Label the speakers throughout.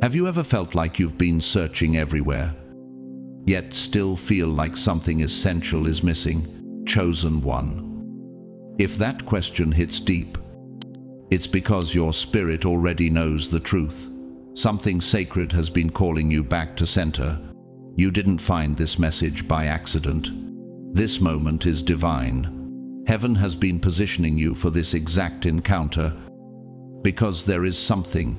Speaker 1: Have you ever felt like you've been searching everywhere, yet still feel like something essential is missing? Chosen one. If that question hits deep, it's because your spirit already knows the truth. Something sacred has been calling you back to center. You didn't find this message by accident. This moment is divine. Heaven has been positioning you for this exact encounter because there is something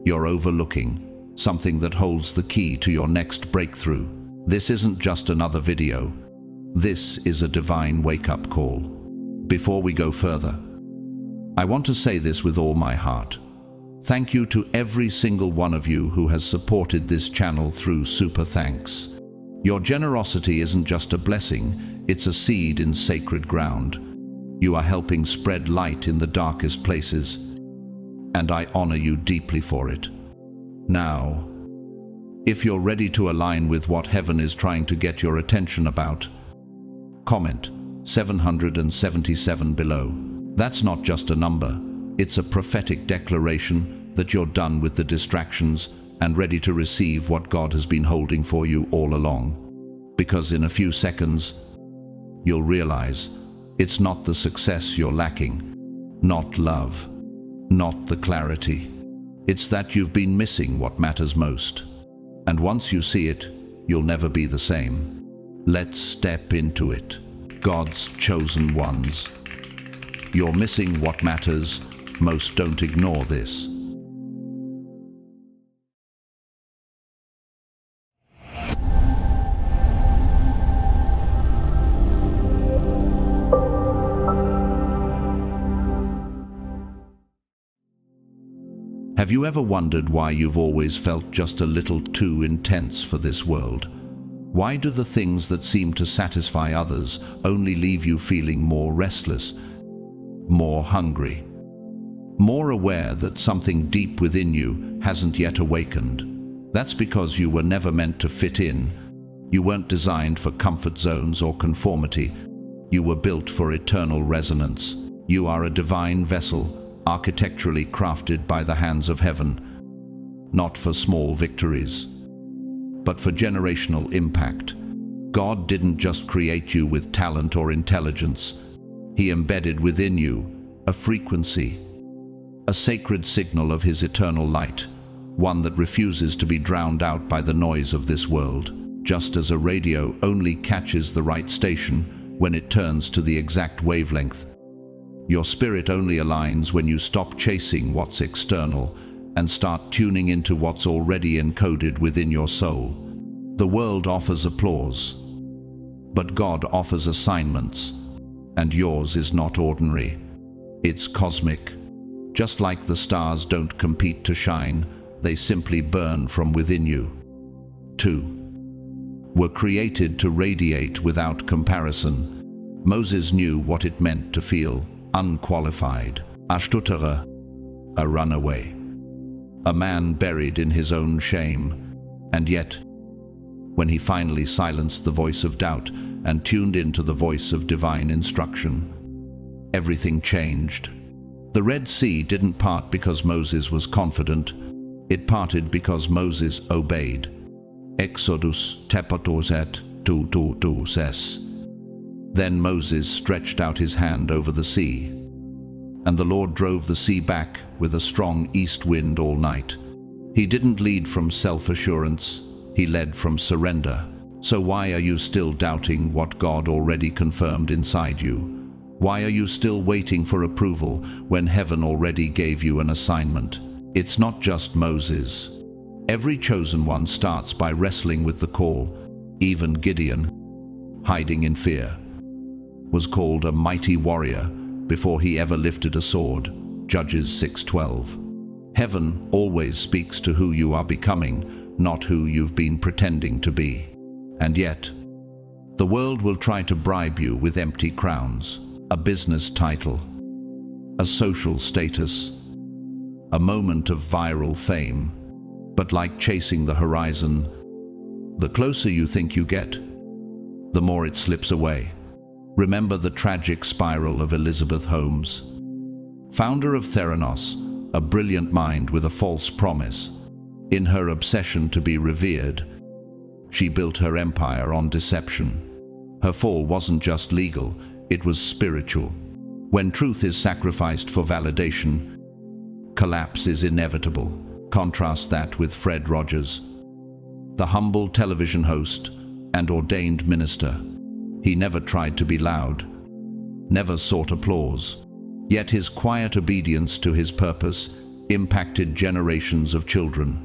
Speaker 1: you're overlooking, something that holds the key to your next breakthrough. This isn't just another video. This is a divine wake-up call. Before we go further, I want to say this with all my heart. Thank you to every single one of you who has supported this channel through Super Thanks. Your generosity isn't just a blessing, it's a seed in sacred ground. You are helping spread light in the darkest places, and I honor you deeply for it. Now, if you're ready to align with what heaven is trying to get your attention about, comment 777 below. That's not just a number, it's a prophetic declaration that you're done with the distractions and ready to receive what God has been holding for you all along. Because in a few seconds, you'll realize it's not the success you're lacking, not love, not the clarity. It's that you've been missing what matters most. And once you see it, you'll never be the same. Let's step into it. God's chosen ones. You're missing what matters most. Don't ignore this. Have you ever wondered why you've always felt just a little too intense for this world? Why do the things that seem to satisfy others only leave you feeling more restless, more hungry, more aware that something deep within you hasn't yet awakened? That's because you were never meant to fit in. You weren't designed for comfort zones or conformity. You were built for eternal resonance. You are a divine vessel, architecturally crafted by the hands of heaven, not for small victories, but for generational impact. God didn't just create you with talent or intelligence. He embedded within you a frequency, a sacred signal of His eternal light, one that refuses to be drowned out by the noise of this world, just as a radio only catches the right station when it turns to the exact wavelength. Your spirit only aligns when you stop chasing what's external and start tuning into what's already encoded within your soul. The world offers applause, but God offers assignments, and yours is not ordinary. It's cosmic. Just like the stars don't compete to shine, they simply burn from within you. 2. Were created to radiate without comparison. Moses knew what it meant to feel unqualified, astutterer, a runaway, a man buried in his own shame. And yet, when he finally silenced the voice of doubt and tuned into the voice of divine instruction, everything changed. The Red Sea didn't part because Moses was confident. It parted because Moses obeyed. Exodus tepatos 2:2 Then Moses stretched out his hand over the sea, and the Lord drove the sea back with a strong east wind all night. He didn't lead from self-assurance, he led from surrender. So why are you still doubting what God already confirmed inside you? Why are you still waiting for approval when heaven already gave you an assignment? It's not just Moses. Every chosen one starts by wrestling with the call. Even Gideon, hiding in fear, was called a mighty warrior before he ever lifted a sword. Judges 6:12. Heaven always speaks to who you are becoming, not who you've been pretending to be. And yet, the world will try to bribe you with empty crowns, a business title, a social status, a moment of viral fame. But like chasing the horizon, the closer you think you get, the more it slips away. Remember the tragic spiral of Elizabeth Holmes, founder of Theranos, a brilliant mind with a false promise. In her obsession to be revered, she built her empire on deception. Her fall wasn't just legal, it was spiritual. When truth is sacrificed for validation, collapse is inevitable. Contrast that with Fred Rogers, the humble television host and ordained minister. He never tried to be loud, never sought applause, yet his quiet obedience to his purpose impacted generations of children.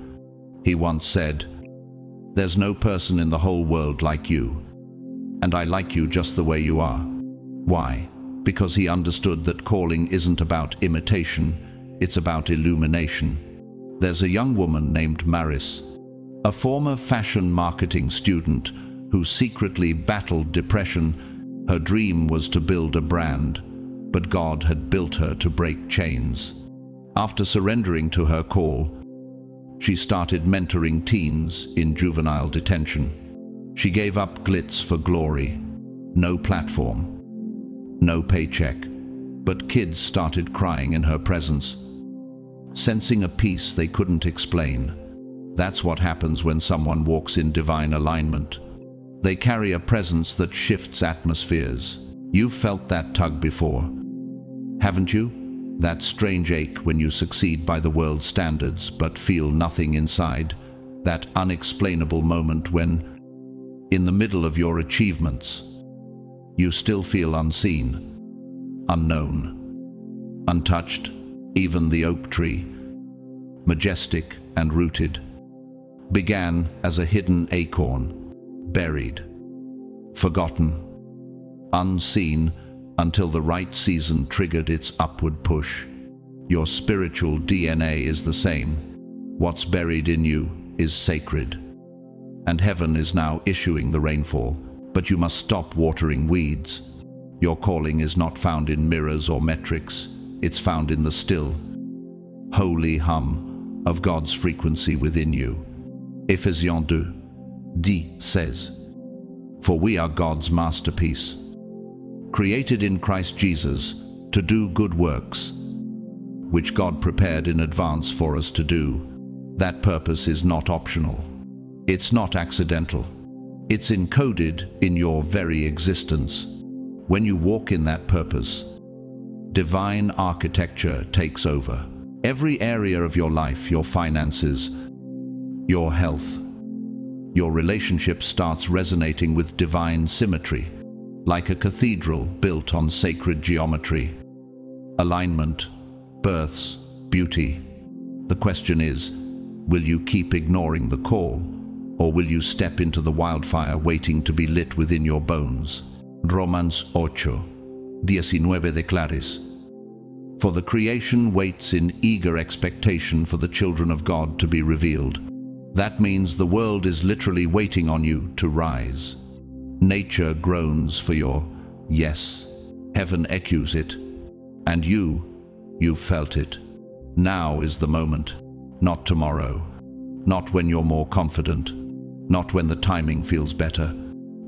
Speaker 1: He once said, "There's no person in the whole world like you, and I like you just the way you are." Why? Because he understood that calling isn't about imitation, it's about illumination. There's a young woman named Maris, a former fashion marketing student who secretly battled depression. Her dream was to build a brand, but God had built her to break chains. After surrendering to her call, she started mentoring teens in juvenile detention. She gave up glitz for glory. No platform, no paycheck, but kids started crying in her presence, sensing a peace they couldn't explain. That's what happens when someone walks in divine alignment. They carry a presence that shifts atmospheres. You've felt that tug before, haven't you? That strange ache when you succeed by the world's standards but feel nothing inside. That unexplainable moment when, in the middle of your achievements, you still feel unseen, unknown, untouched. Even the oak tree, majestic and rooted, began as a hidden acorn, buried, forgotten, unseen, until the right season triggered its upward push. Your spiritual DNA is the same. What's buried in you is sacred. And heaven is now issuing the rainfall, but you must stop watering weeds. Your calling is not found in mirrors or metrics. It's found in the still, holy hum of God's frequency within you. Ephesians 2:10 says, "For we are God's masterpiece, created in Christ Jesus to do good works, which God prepared in advance for us to do." That purpose is not optional. It's not accidental. It's encoded in your very existence. When you walk in that purpose, divine architecture takes over. Every area of your life, your finances, your health, your relationship starts resonating with divine symmetry, like a cathedral built on sacred geometry. Alignment births beauty. The question is, will you keep ignoring the call, or will you step into the wildfire waiting to be lit within your bones? Romans 8:19 declares, "For the creation waits in eager expectation for the children of God to be revealed." That means the world is literally waiting on you to rise. Nature groans for your yes. Heaven echoes it. And you've felt it. Now is the moment, not tomorrow. Not when you're more confident. Not when the timing feels better.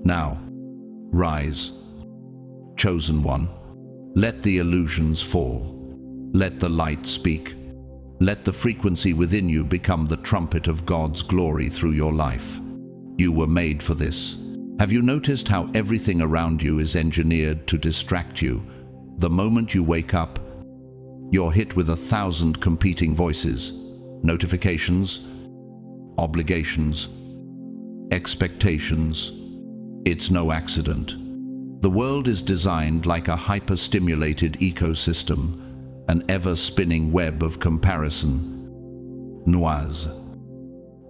Speaker 1: Now, rise. Chosen one, let the illusions fall. Let the light speak. Let the frequency within you become the trumpet of God's glory through your life. You were made for this. Have you noticed how everything around you is engineered to distract you? The moment you wake up, you're hit with 1,000 competing voices, notifications, obligations, expectations. It's no accident. The world is designed like a hyper-stimulated ecosystem, an ever-spinning web of comparison, noise,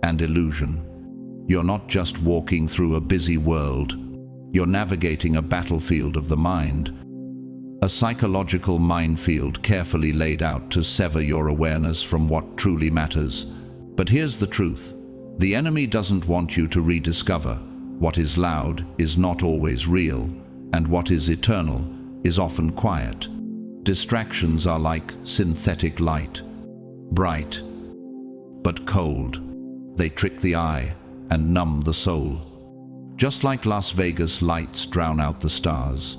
Speaker 1: and illusion. You're not just walking through a busy world, you're navigating a battlefield of the mind, a psychological minefield carefully laid out to sever your awareness from what truly matters. But here's the truth. The enemy doesn't want you to rediscover. What is loud is not always real, and what is eternal is often quiet. Distractions are like synthetic light, bright but cold. They trick the eye and numb the soul. Just like Las Vegas lights drown out the stars,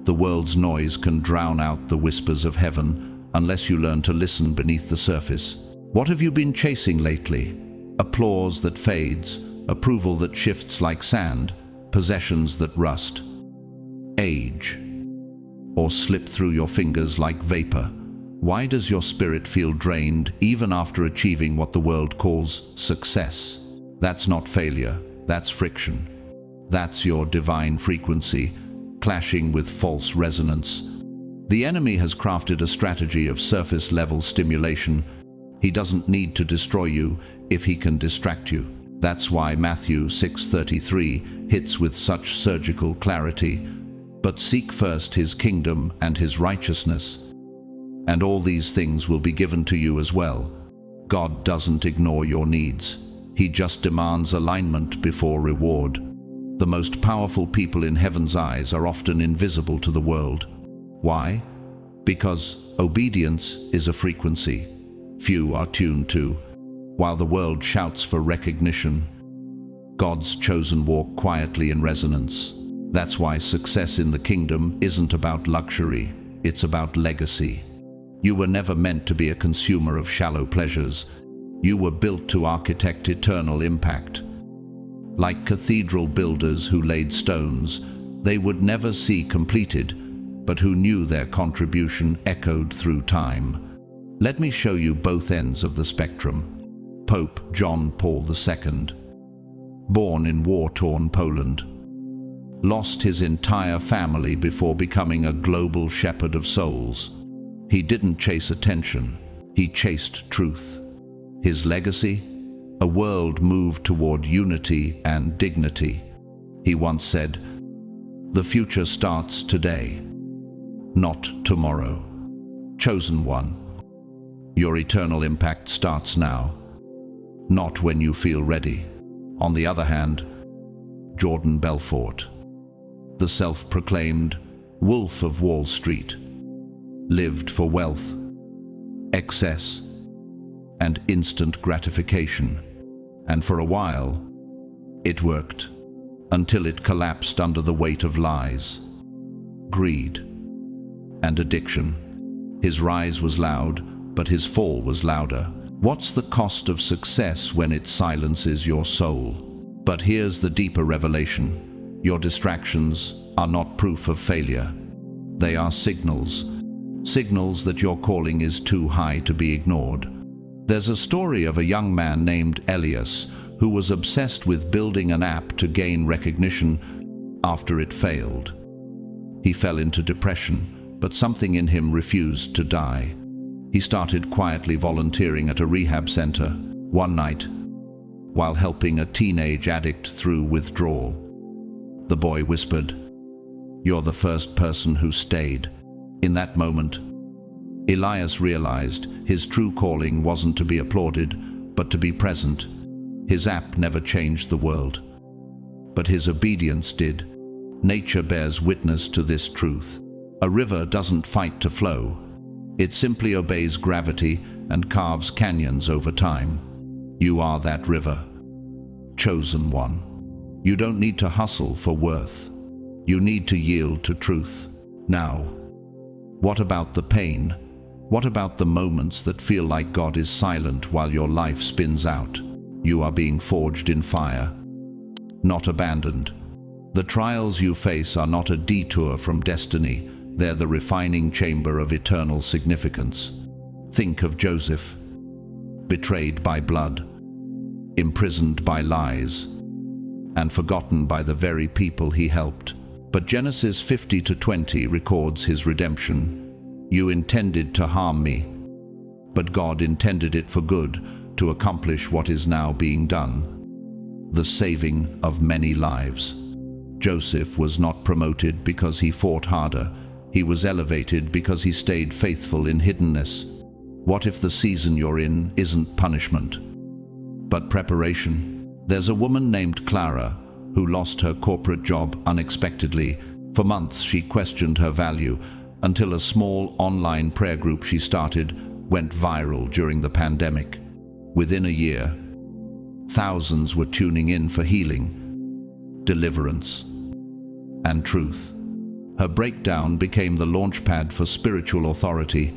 Speaker 1: the world's noise can drown out the whispers of heaven unless you learn to listen beneath the surface. What have you been chasing lately? Applause that fades, approval that shifts like sand, possessions that rust, age, or slip through your fingers like vapor. Why does your spirit feel drained even after achieving what the world calls success? That's not failure, that's friction. That's your divine frequency, clashing with false resonance. The enemy has crafted a strategy of surface-level stimulation. He doesn't need to destroy you if he can distract you. That's why Matthew 6:33 hits with such surgical clarity. But seek first his kingdom and his righteousness, and all these things will be given to you as well. God doesn't ignore your needs. He just demands alignment before reward. The most powerful people in heaven's eyes are often invisible to the world. Why? Because obedience is a frequency few are tuned to. While the world shouts for recognition, God's chosen walk quietly in resonance. That's why success in the kingdom isn't about luxury, it's about legacy. You were never meant to be a consumer of shallow pleasures. You were built to architect eternal impact. Like cathedral builders who laid stones they would never see completed, but who knew their contribution echoed through time. Let me show you both ends of the spectrum. Pope John Paul II, born in war-torn Poland, lost his entire family before becoming a global shepherd of souls. He didn't chase attention, he chased truth. His legacy? A world moved toward unity and dignity. He once said, "The future starts today, not tomorrow." Chosen one, your eternal impact starts now, not when you feel ready. On the other hand, Jordan Belfort, the self-proclaimed Wolf of Wall Street, lived for wealth, excess, and instant gratification. And for a while, it worked, until it collapsed under the weight of lies, greed, and addiction. His rise was loud, but his fall was louder. What's the cost of success when it silences your soul? But here's the deeper revelation. Your distractions are not proof of failure. They are signals. Signals that your calling is too high to be ignored. There's a story of a young man named Elias who was obsessed with building an app to gain recognition after it failed. He fell into depression, but something in him refused to die. He started quietly volunteering at a rehab center. One night, while helping a teenage addict through withdrawal, the boy whispered, "You're the first person who stayed." In that moment, Elias realized his true calling wasn't to be applauded, but to be present. His app never changed the world, but his obedience did. Nature bears witness to this truth. A river doesn't fight to flow. It simply obeys gravity and carves canyons over time. You are that river, chosen one. You don't need to hustle for worth. You need to yield to truth. Now, what about the pain? What about the moments that feel like God is silent while your life spins out? You are being forged in fire, not abandoned. The trials you face are not a detour from destiny. They're the refining chamber of eternal significance. Think of Joseph, betrayed by blood, imprisoned by lies, and forgotten by the very people he helped. But Genesis 50:20 records his redemption. "You intended to harm me, but God intended it for good, to accomplish what is now being done, the saving of many lives." Joseph was not promoted because he fought harder. He was elevated because he stayed faithful in hiddenness. What if the season you're in isn't punishment, but preparation? There's a woman named Clara who lost her corporate job unexpectedly. For months she questioned her value, until a small online prayer group she started went viral during the pandemic. Within a year, thousands were tuning in for healing, deliverance, and truth. Her breakdown became the launchpad for spiritual authority.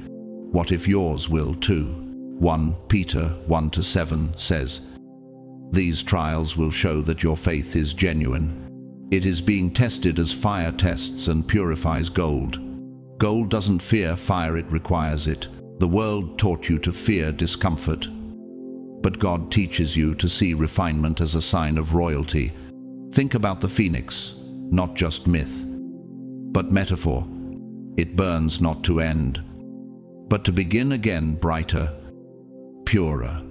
Speaker 1: What if yours will too? 1 Peter 1-7 says, "These trials will show that your faith is genuine. It is being tested as fire tests and purifies gold. Gold doesn't fear fire, it requires it. The world taught you to fear discomfort. But God teaches you to see refinement as a sign of royalty. Think about the phoenix, not just myth, but metaphor. It burns not to end, but to begin again brighter, purer,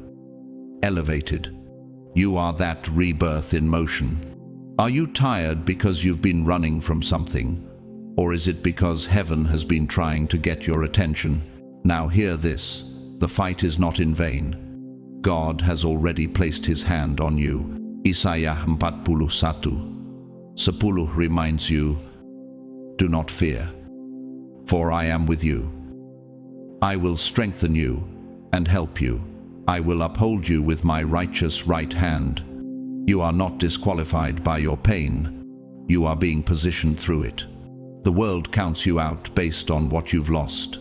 Speaker 1: elevated. You are that rebirth in motion. Are you tired because you've been running from something? Or is it because heaven has been trying to get your attention? Now hear this, the fight is not in vain. God has already placed his hand on you. Isaiah 41:10 reminds you, do not fear, for I am with you. I will strengthen you and help you. I will uphold you with my righteous right hand. You are not disqualified by your pain. You are being positioned through it. The world counts you out based on what you've lost,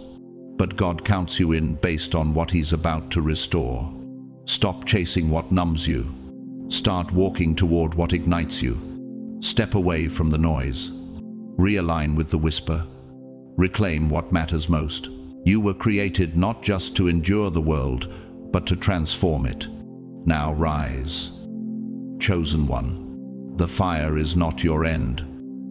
Speaker 1: but God counts you in based on what he's about to restore. Stop chasing what numbs you. Start walking toward what ignites you. Step away from the noise. Realign with the whisper. Reclaim what matters most. You were created not just to endure the world, but to transform it. Now rise. Chosen one. The fire is not your end.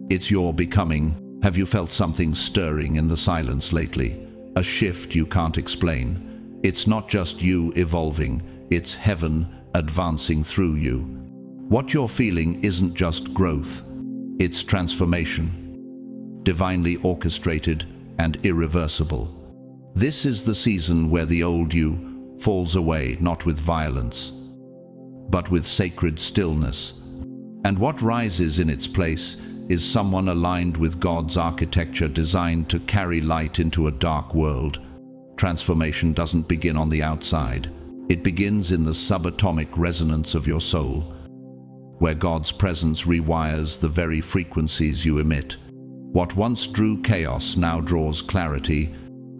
Speaker 1: It's your becoming. Have you felt something stirring in the silence lately? A shift you can't explain. It's not just you evolving, it's heaven advancing through you. What you're feeling isn't just growth, it's transformation. Divinely orchestrated and irreversible. This is the season where the old you falls away, not with violence, but with sacred stillness. And what rises in its place is someone aligned with God's architecture, designed to carry light into a dark world. Transformation doesn't begin on the outside. It begins in the subatomic resonance of your soul, where God's presence rewires the very frequencies you emit. What once drew chaos now draws clarity.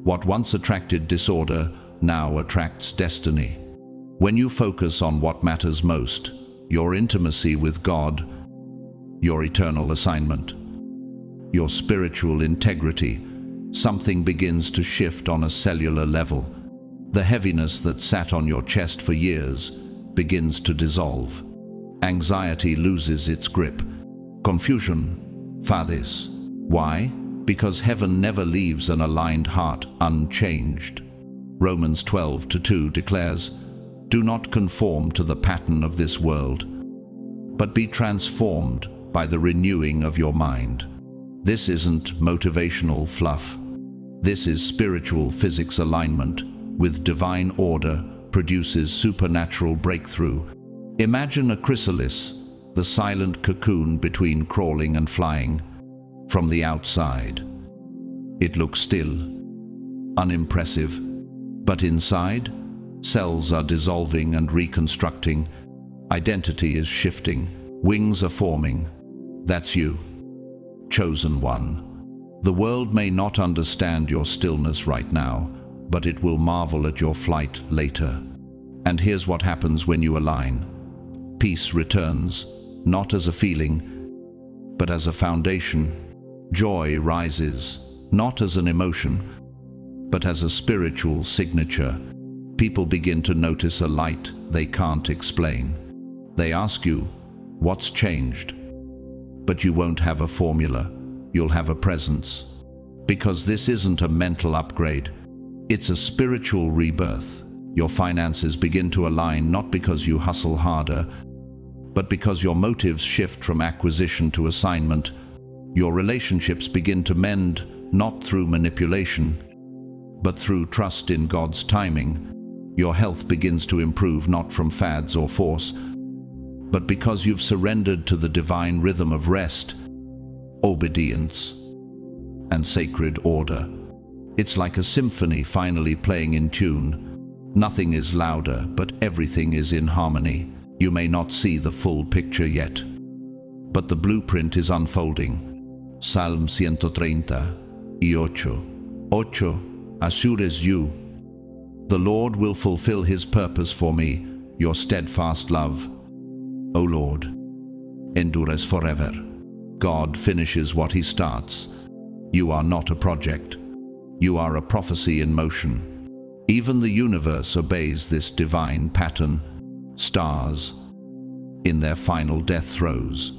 Speaker 1: What once attracted disorder now attracts destiny. When you focus on what matters most, your intimacy with God, your eternal assignment, your spiritual integrity, something begins to shift on a cellular level. The heaviness that sat on your chest for years begins to dissolve. Anxiety loses its grip. Confusion fades. Why? Because heaven never leaves an aligned heart unchanged. Romans 12:2 declares, "Do not conform to the pattern of this world, but be transformed by the renewing of your mind." This isn't motivational fluff. This is spiritual physics alignment with divine order produces supernatural breakthrough. Imagine a chrysalis, the silent cocoon between crawling and flying. From the outside, it looks still, unimpressive, but inside, cells are dissolving and reconstructing. Identity is shifting. Wings are forming. That's you, chosen one. The world may not understand your stillness right now, but it will marvel at your flight later. And here's what happens when you align. Peace returns, not as a feeling, but as a foundation. Joy rises, not as an emotion, but as a spiritual signature. People begin to notice a light they can't explain. They ask you, what's changed? But you won't have a formula, you'll have a presence. Because this isn't a mental upgrade, it's a spiritual rebirth. Your finances begin to align not because you hustle harder, but because your motives shift from acquisition to assignment. Your relationships begin to mend, not through manipulation, but through trust in God's timing. Your health begins to improve not from fads or force, but because you've surrendered to the divine rhythm of rest, obedience, and sacred order. It's like a symphony finally playing in tune. Nothing is louder, but everything is in harmony. You may not see the full picture yet, but the blueprint is unfolding. Psalm 130:8. Ocho, assures you, The Lord will fulfill his purpose for me, your steadfast love, O Lord, endures forever. God finishes what he starts. You are not a project. You are a prophecy in motion. Even the universe obeys this divine pattern. Stars, in their final death throes,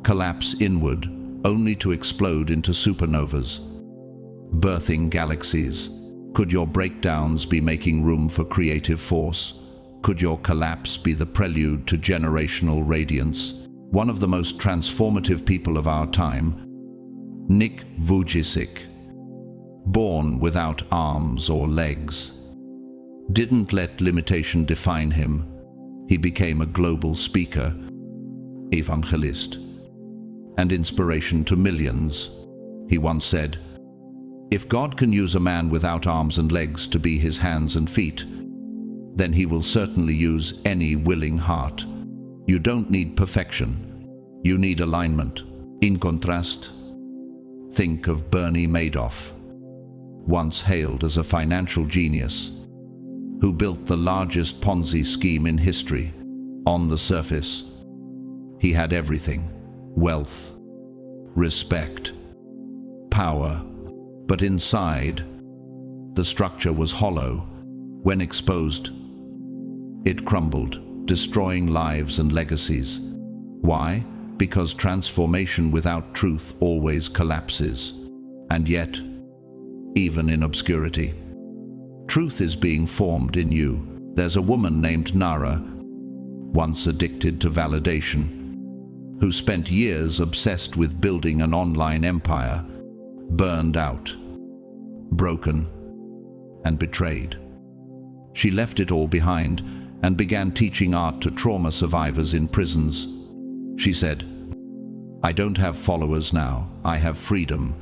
Speaker 1: collapse inward only to explode into supernovas, birthing galaxies. Could your breakdowns be making room for creative force? Could your collapse be the prelude to generational radiance? One of the most transformative people of our time, Nick Vujicic, born without arms or legs, didn't let limitation define him. He became a global speaker, evangelist, and inspiration to millions. He once said, "If God can use a man without arms and legs to be his hands and feet, then he will certainly use any willing heart. You don't need perfection. You need alignment." In contrast, think of Bernie Madoff, once hailed as a financial genius, who built the largest Ponzi scheme in history. On the surface, he had everything: wealth, respect, power. But inside, the structure was hollow. When exposed, it crumbled, destroying lives and legacies. Why? Because transformation without truth always collapses. And yet, even in obscurity, truth is being formed in you. There's a woman named Nara, once addicted to validation, who spent years obsessed with building an online empire, burned out, broken, and betrayed. She left it all behind and began teaching art to trauma survivors in prisons. She said, "I don't have followers now, I have freedom."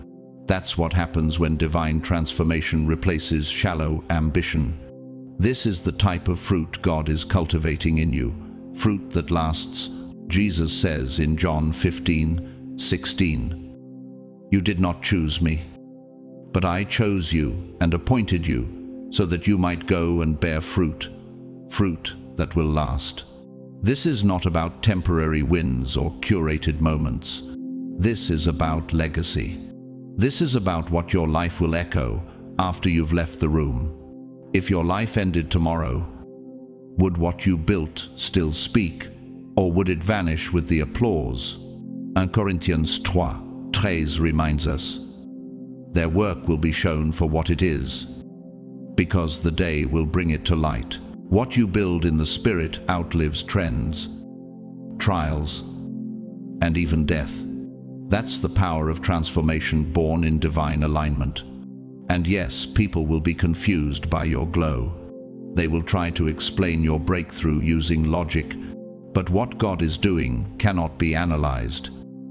Speaker 1: That's what happens when divine transformation replaces shallow ambition. This is the type of fruit God is cultivating in you, fruit that lasts. Jesus says in John 15:16, "You did not choose me, but I chose you and appointed you so that you might go and bear fruit, fruit that will last." This is not about temporary wins or curated moments. This is about legacy. This is about what your life will echo after you've left the room. If your life ended tomorrow, would what you built still speak, or would it vanish with the applause? 1 Corinthians 3:13 reminds us, their work will be shown for what it is, because the day will bring it to light. What you build in the spirit outlives trends, trials, and even death. That's the power of transformation born in divine alignment. And yes, people will be confused by your glow. They will try to explain your breakthrough using logic, but what God is doing cannot be analyzed.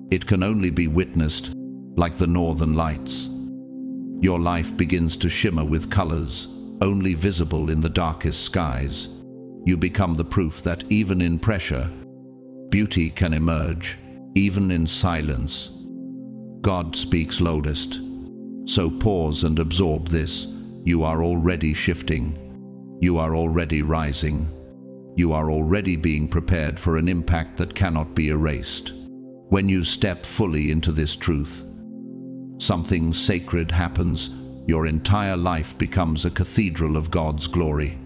Speaker 1: It can only be witnessed, like the northern lights. Your life begins to shimmer with colors, only visible in the darkest skies. You become the proof that even in pressure, beauty can emerge, even in silence. God speaks loudest. So pause and absorb this. You are already shifting. You are already rising. You are already being prepared for an impact that cannot be erased. When you step fully into this truth, something sacred happens. Your entire life becomes a cathedral of God's glory,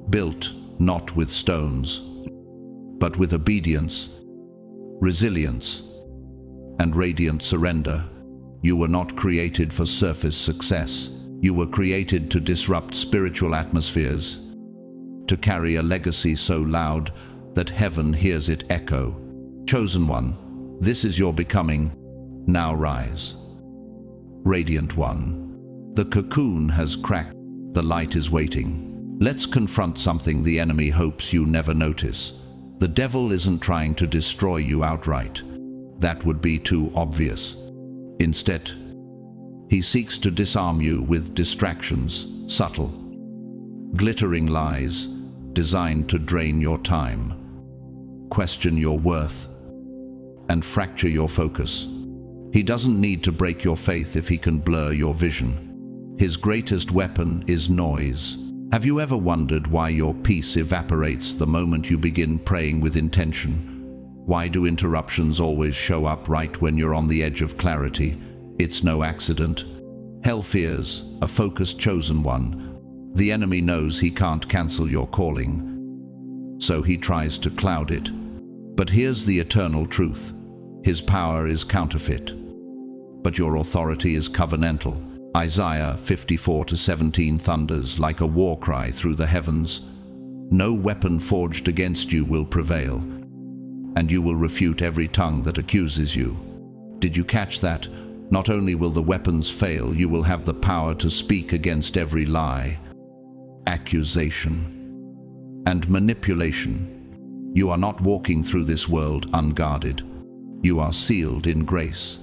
Speaker 1: built not with stones, but with obedience, resilience, and radiant surrender. You were not created for surface success. You were created to disrupt spiritual atmospheres, to carry a legacy so loud that heaven hears it echo. Chosen one, this is your becoming. Now rise. Radiant one, the cocoon has cracked. The light is waiting. Let's confront something the enemy hopes you never notice. The devil isn't trying to destroy you outright. That would be too obvious. Instead, he seeks to disarm you with distractions, subtle, glittering lies designed to drain your time, question your worth, and fracture your focus. He doesn't need to break your faith if he can blur your vision. His greatest weapon is noise. Have you ever wondered why your peace evaporates the moment you begin praying with intention? Why do interruptions always show up right when you're on the edge of clarity? It's no accident. Hell fears a focused chosen one. The enemy knows he can't cancel your calling, so he tries to cloud it. But here's the eternal truth. His power is counterfeit, but your authority is covenantal. Isaiah 54:17 thunders like a war cry through the heavens. No weapon forged against you will prevail, and you will refute every tongue that accuses you. Did you catch that? Not only will the weapons fail, you will have the power to speak against every lie, accusation, and manipulation. You are not walking through this world unguarded. You are sealed in grace,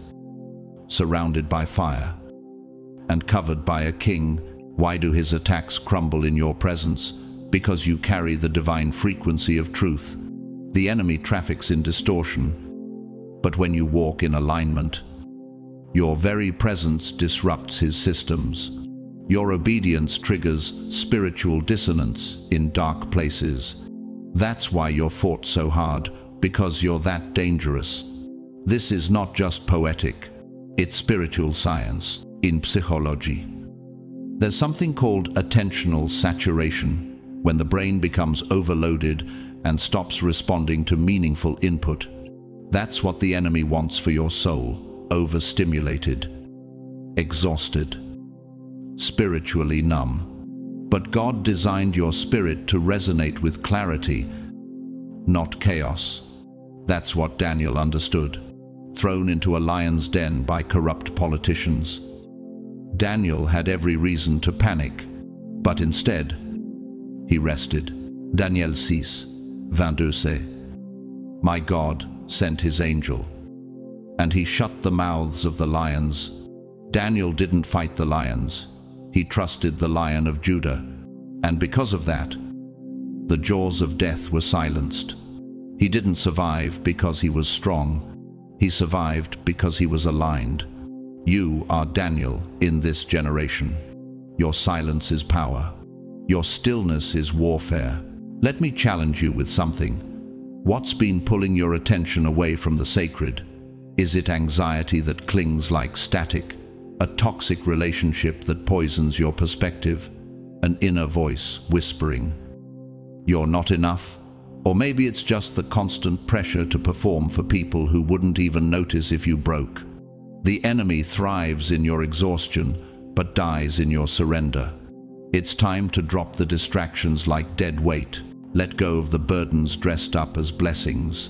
Speaker 1: surrounded by fire, and covered by a king. Why do his attacks crumble in your presence? Because you carry the divine frequency of truth. The enemy traffics in distortion, but when you walk in alignment, your very presence disrupts his systems. Your obedience triggers spiritual dissonance in dark places. That's why you're fought so hard, because you're that dangerous. This is not just poetic, it's spiritual science in psychology. There's something called attentional saturation, when the brain becomes overloaded and stops responding to meaningful input. That's what the enemy wants for your soul: overstimulated, exhausted, spiritually numb. But God designed your spirit to resonate with clarity, not chaos. That's what Daniel understood, thrown into a lion's den by corrupt politicians. Daniel had every reason to panic, but instead, he rested. Daniel 6:22. My God sent his angel, and he shut the mouths of the lions. Daniel didn't fight the lions. He trusted the Lion of Judah, and because of that, the jaws of death were silenced. He didn't survive because he was strong. He survived because he was aligned. You are Daniel in this generation. Your silence is power. Your stillness is warfare. Let me challenge you with something. What's been pulling your attention away from the sacred? Is it anxiety that clings like static? A toxic relationship that poisons your perspective? An inner voice whispering, "You're not enough"? Or maybe it's just the constant pressure to perform for people who wouldn't even notice if you broke. The enemy thrives in your exhaustion, but dies in your surrender. It's time to drop the distractions like dead weight. Let go of the burdens dressed up as blessings.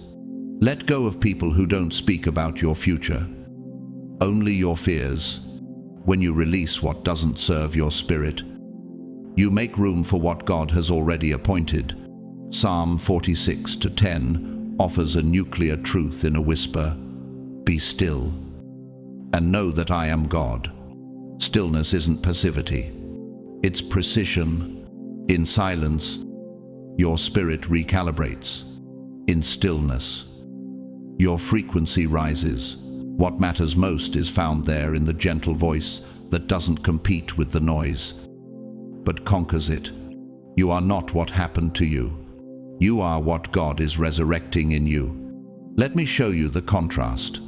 Speaker 1: Let go of people who don't speak about your future, only your fears. When you release what doesn't serve your spirit, you make room for what God has already appointed. Psalm 46:10 offers a nuclear truth in a whisper. Be still and know that I am God. Stillness isn't passivity, it's precision. In silence, your spirit recalibrates. In stillness, your frequency rises. What matters most is found there in the gentle voice that doesn't compete with the noise, but conquers it. You are not what happened to you. You are what God is resurrecting in you. Let me show you the contrast.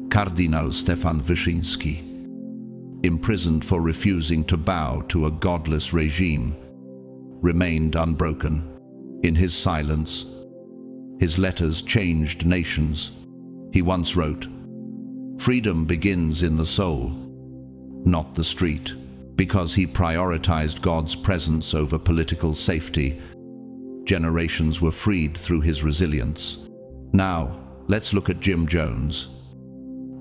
Speaker 1: Cardinal Stefan Wyszyński, imprisoned for refusing to bow to a godless regime, remained unbroken. In his silence, his letters changed nations. He once wrote, "Freedom begins in the soul, not the street." Because he prioritized God's presence over political safety, generations were freed through his resilience. Now, let's look at Jim Jones,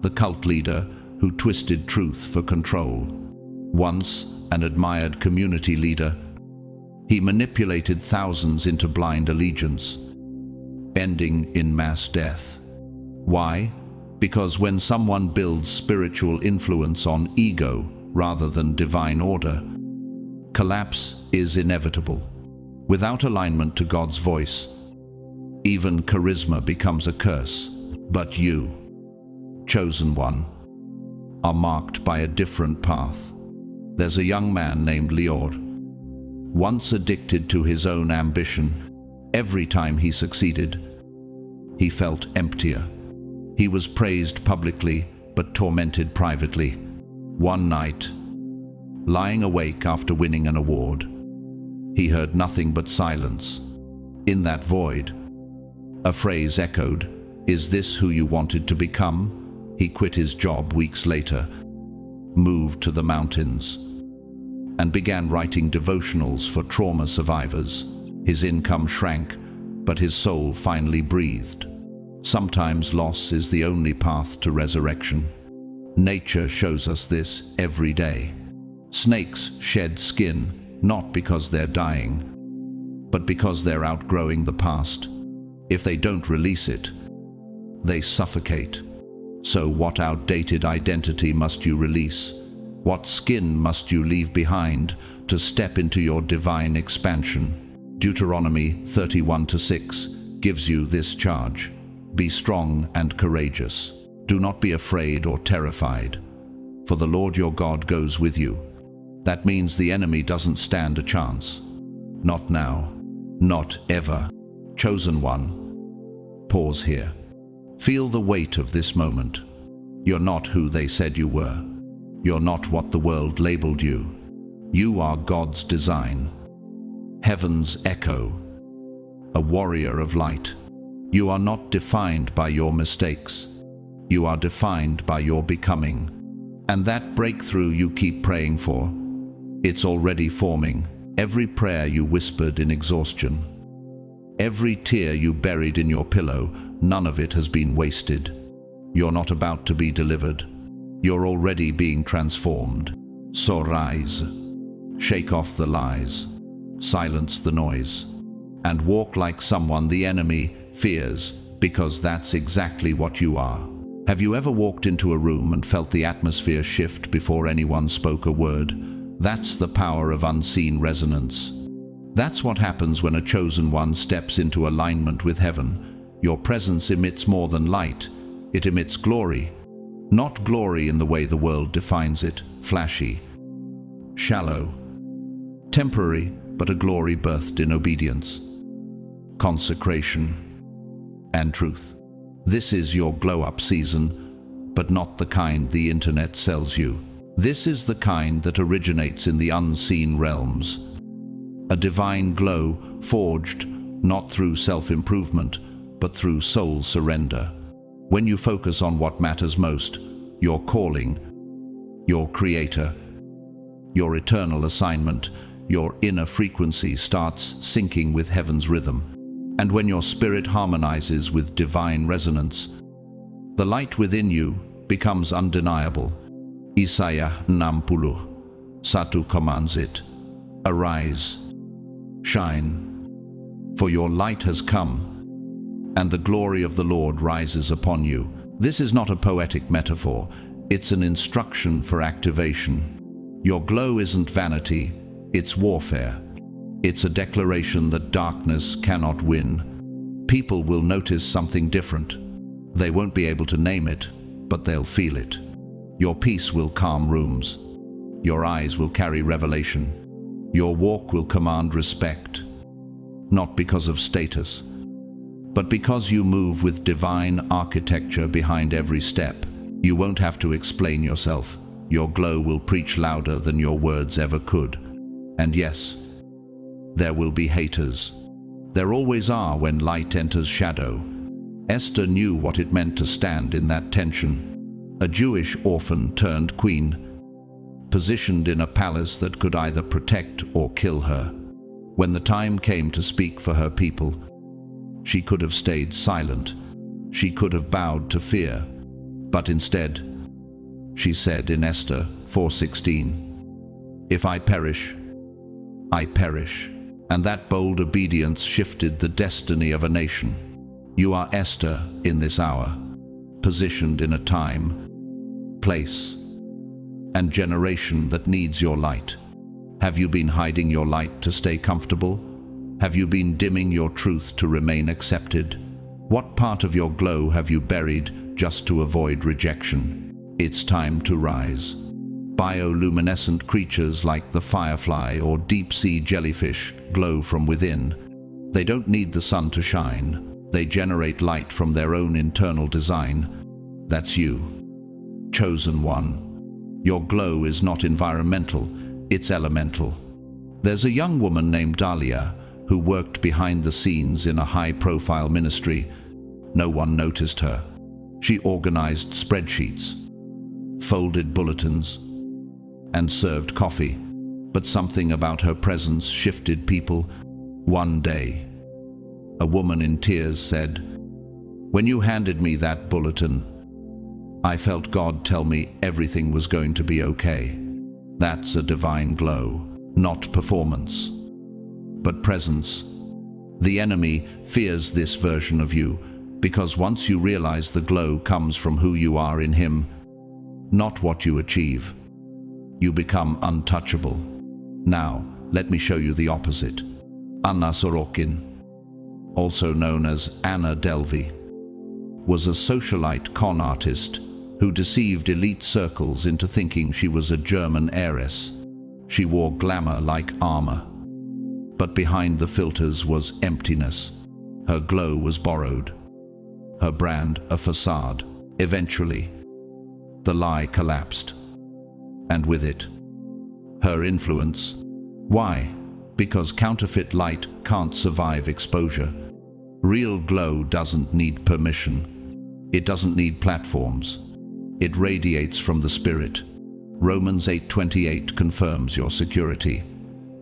Speaker 1: the cult leader who twisted truth for control. Once an admired community leader, he manipulated thousands into blind allegiance, ending in mass death. Why? Because when someone builds spiritual influence on ego rather than divine order, collapse is inevitable. Without alignment to God's voice, even charisma becomes a curse. But you, chosen one, are marked by a different path. There's a young man named Lior. Once addicted to his own ambition, every time he succeeded, he felt emptier. He was praised publicly, but tormented privately. One night, lying awake after winning an award, he heard nothing but silence. In that void, a phrase echoed, "Is this who you wanted to become?" He quit his job weeks later, moved to the mountains, and began writing devotionals for trauma survivors. His income shrank, but his soul finally breathed. Sometimes loss is the only path to resurrection. Nature shows us this every day. Snakes shed skin, not because they're dying, but because they're outgrowing the past. If they don't release it, they suffocate. So what outdated identity must you release? What skin must you leave behind to step into your divine expansion? Deuteronomy 31:6 gives you this charge. Be strong and courageous. Do not be afraid or terrified, for the Lord your God goes with you. That means the enemy doesn't stand a chance. Not now. Not ever. Chosen one, pause here. Feel the weight of this moment. You're not who they said you were. You're not what the world labeled you. You are God's design, heaven's echo, a warrior of light. You are not defined by your mistakes. You are defined by your becoming. And that breakthrough you keep praying for, it's already forming. Every prayer you whispered in exhaustion, every tear you buried in your pillow, none of it has been wasted. You're not about to be delivered. You're already being transformed. So rise, shake off the lies, silence the noise, and walk like someone the enemy fears, because that's exactly what you are. Have you ever walked into a room and felt the atmosphere shift before anyone spoke a word? That's the power of unseen resonance. That's what happens when a chosen one steps into alignment with heaven. Your presence emits more than light. It emits glory. Not glory in the way the world defines it, flashy, shallow, temporary, but a glory birthed in obedience, consecration, and truth. This is your glow-up season, but not the kind the internet sells you. This is the kind that originates in the unseen realms. A divine glow forged not through self-improvement, but through soul surrender. When you focus on what matters most, your calling, your creator, your eternal assignment, your inner frequency starts syncing with heaven's rhythm. And when your spirit harmonizes with divine resonance, the light within you becomes undeniable. Isaiah 60:1 commands it. Arise, shine, for your light has come, and the glory of the Lord rises upon you. This is not a poetic metaphor, it's an instruction for activation. Your glow isn't vanity, it's warfare. It's a declaration that darkness cannot win. People will notice something different. They won't be able to name it, but they'll feel it. Your peace will calm rooms. Your eyes will carry revelation. Your walk will command respect, not because of status, but because you move with divine architecture behind every step. You won't have to explain yourself. Your glow will preach louder than your words ever could. And yes, there will be haters. There always are when light enters shadow. Esther knew what it meant to stand in that tension. A Jewish orphan turned queen, positioned in a palace that could either protect or kill her. When the time came to speak for her people, she could have stayed silent. She could have bowed to fear. But instead, she said in Esther 4:16, "If I perish, I perish." And that bold obedience shifted the destiny of a nation. You are Esther in this hour, positioned in a time, place, and generation that needs your light. Have you been hiding your light to stay comfortable? Have you been dimming your truth to remain accepted? What part of your glow have you buried just to avoid rejection? It's time to rise. Bioluminescent creatures like the firefly or deep-sea jellyfish glow from within. They don't need the sun to shine. They generate light from their own internal design. That's you, chosen one. Your glow is not environmental, it's elemental. There's a young woman named Dahlia who worked behind the scenes in a high-profile ministry. No one noticed her. She organized spreadsheets, folded bulletins, and served coffee. But something about her presence shifted people. One day, a woman in tears said, "When you handed me that bulletin, I felt God tell me everything was going to be okay." That's a divine glow, not performance, but presence. The enemy fears this version of you, because once you realize the glow comes from who you are in Him, not what you achieve, you become untouchable. Now, let me show you the opposite. Anna Sorokin, also known as Anna Delvey, was a socialite con artist who deceived elite circles into thinking she was a German heiress. She wore glamour like armor, but behind the filters was emptiness. Her glow was borrowed, her brand a facade. Eventually, the lie collapsed, and with it, her influence. Why? Because counterfeit light can't survive exposure. Real glow doesn't need permission. It doesn't need platforms. It radiates from the Spirit. Romans 8:28 confirms your security.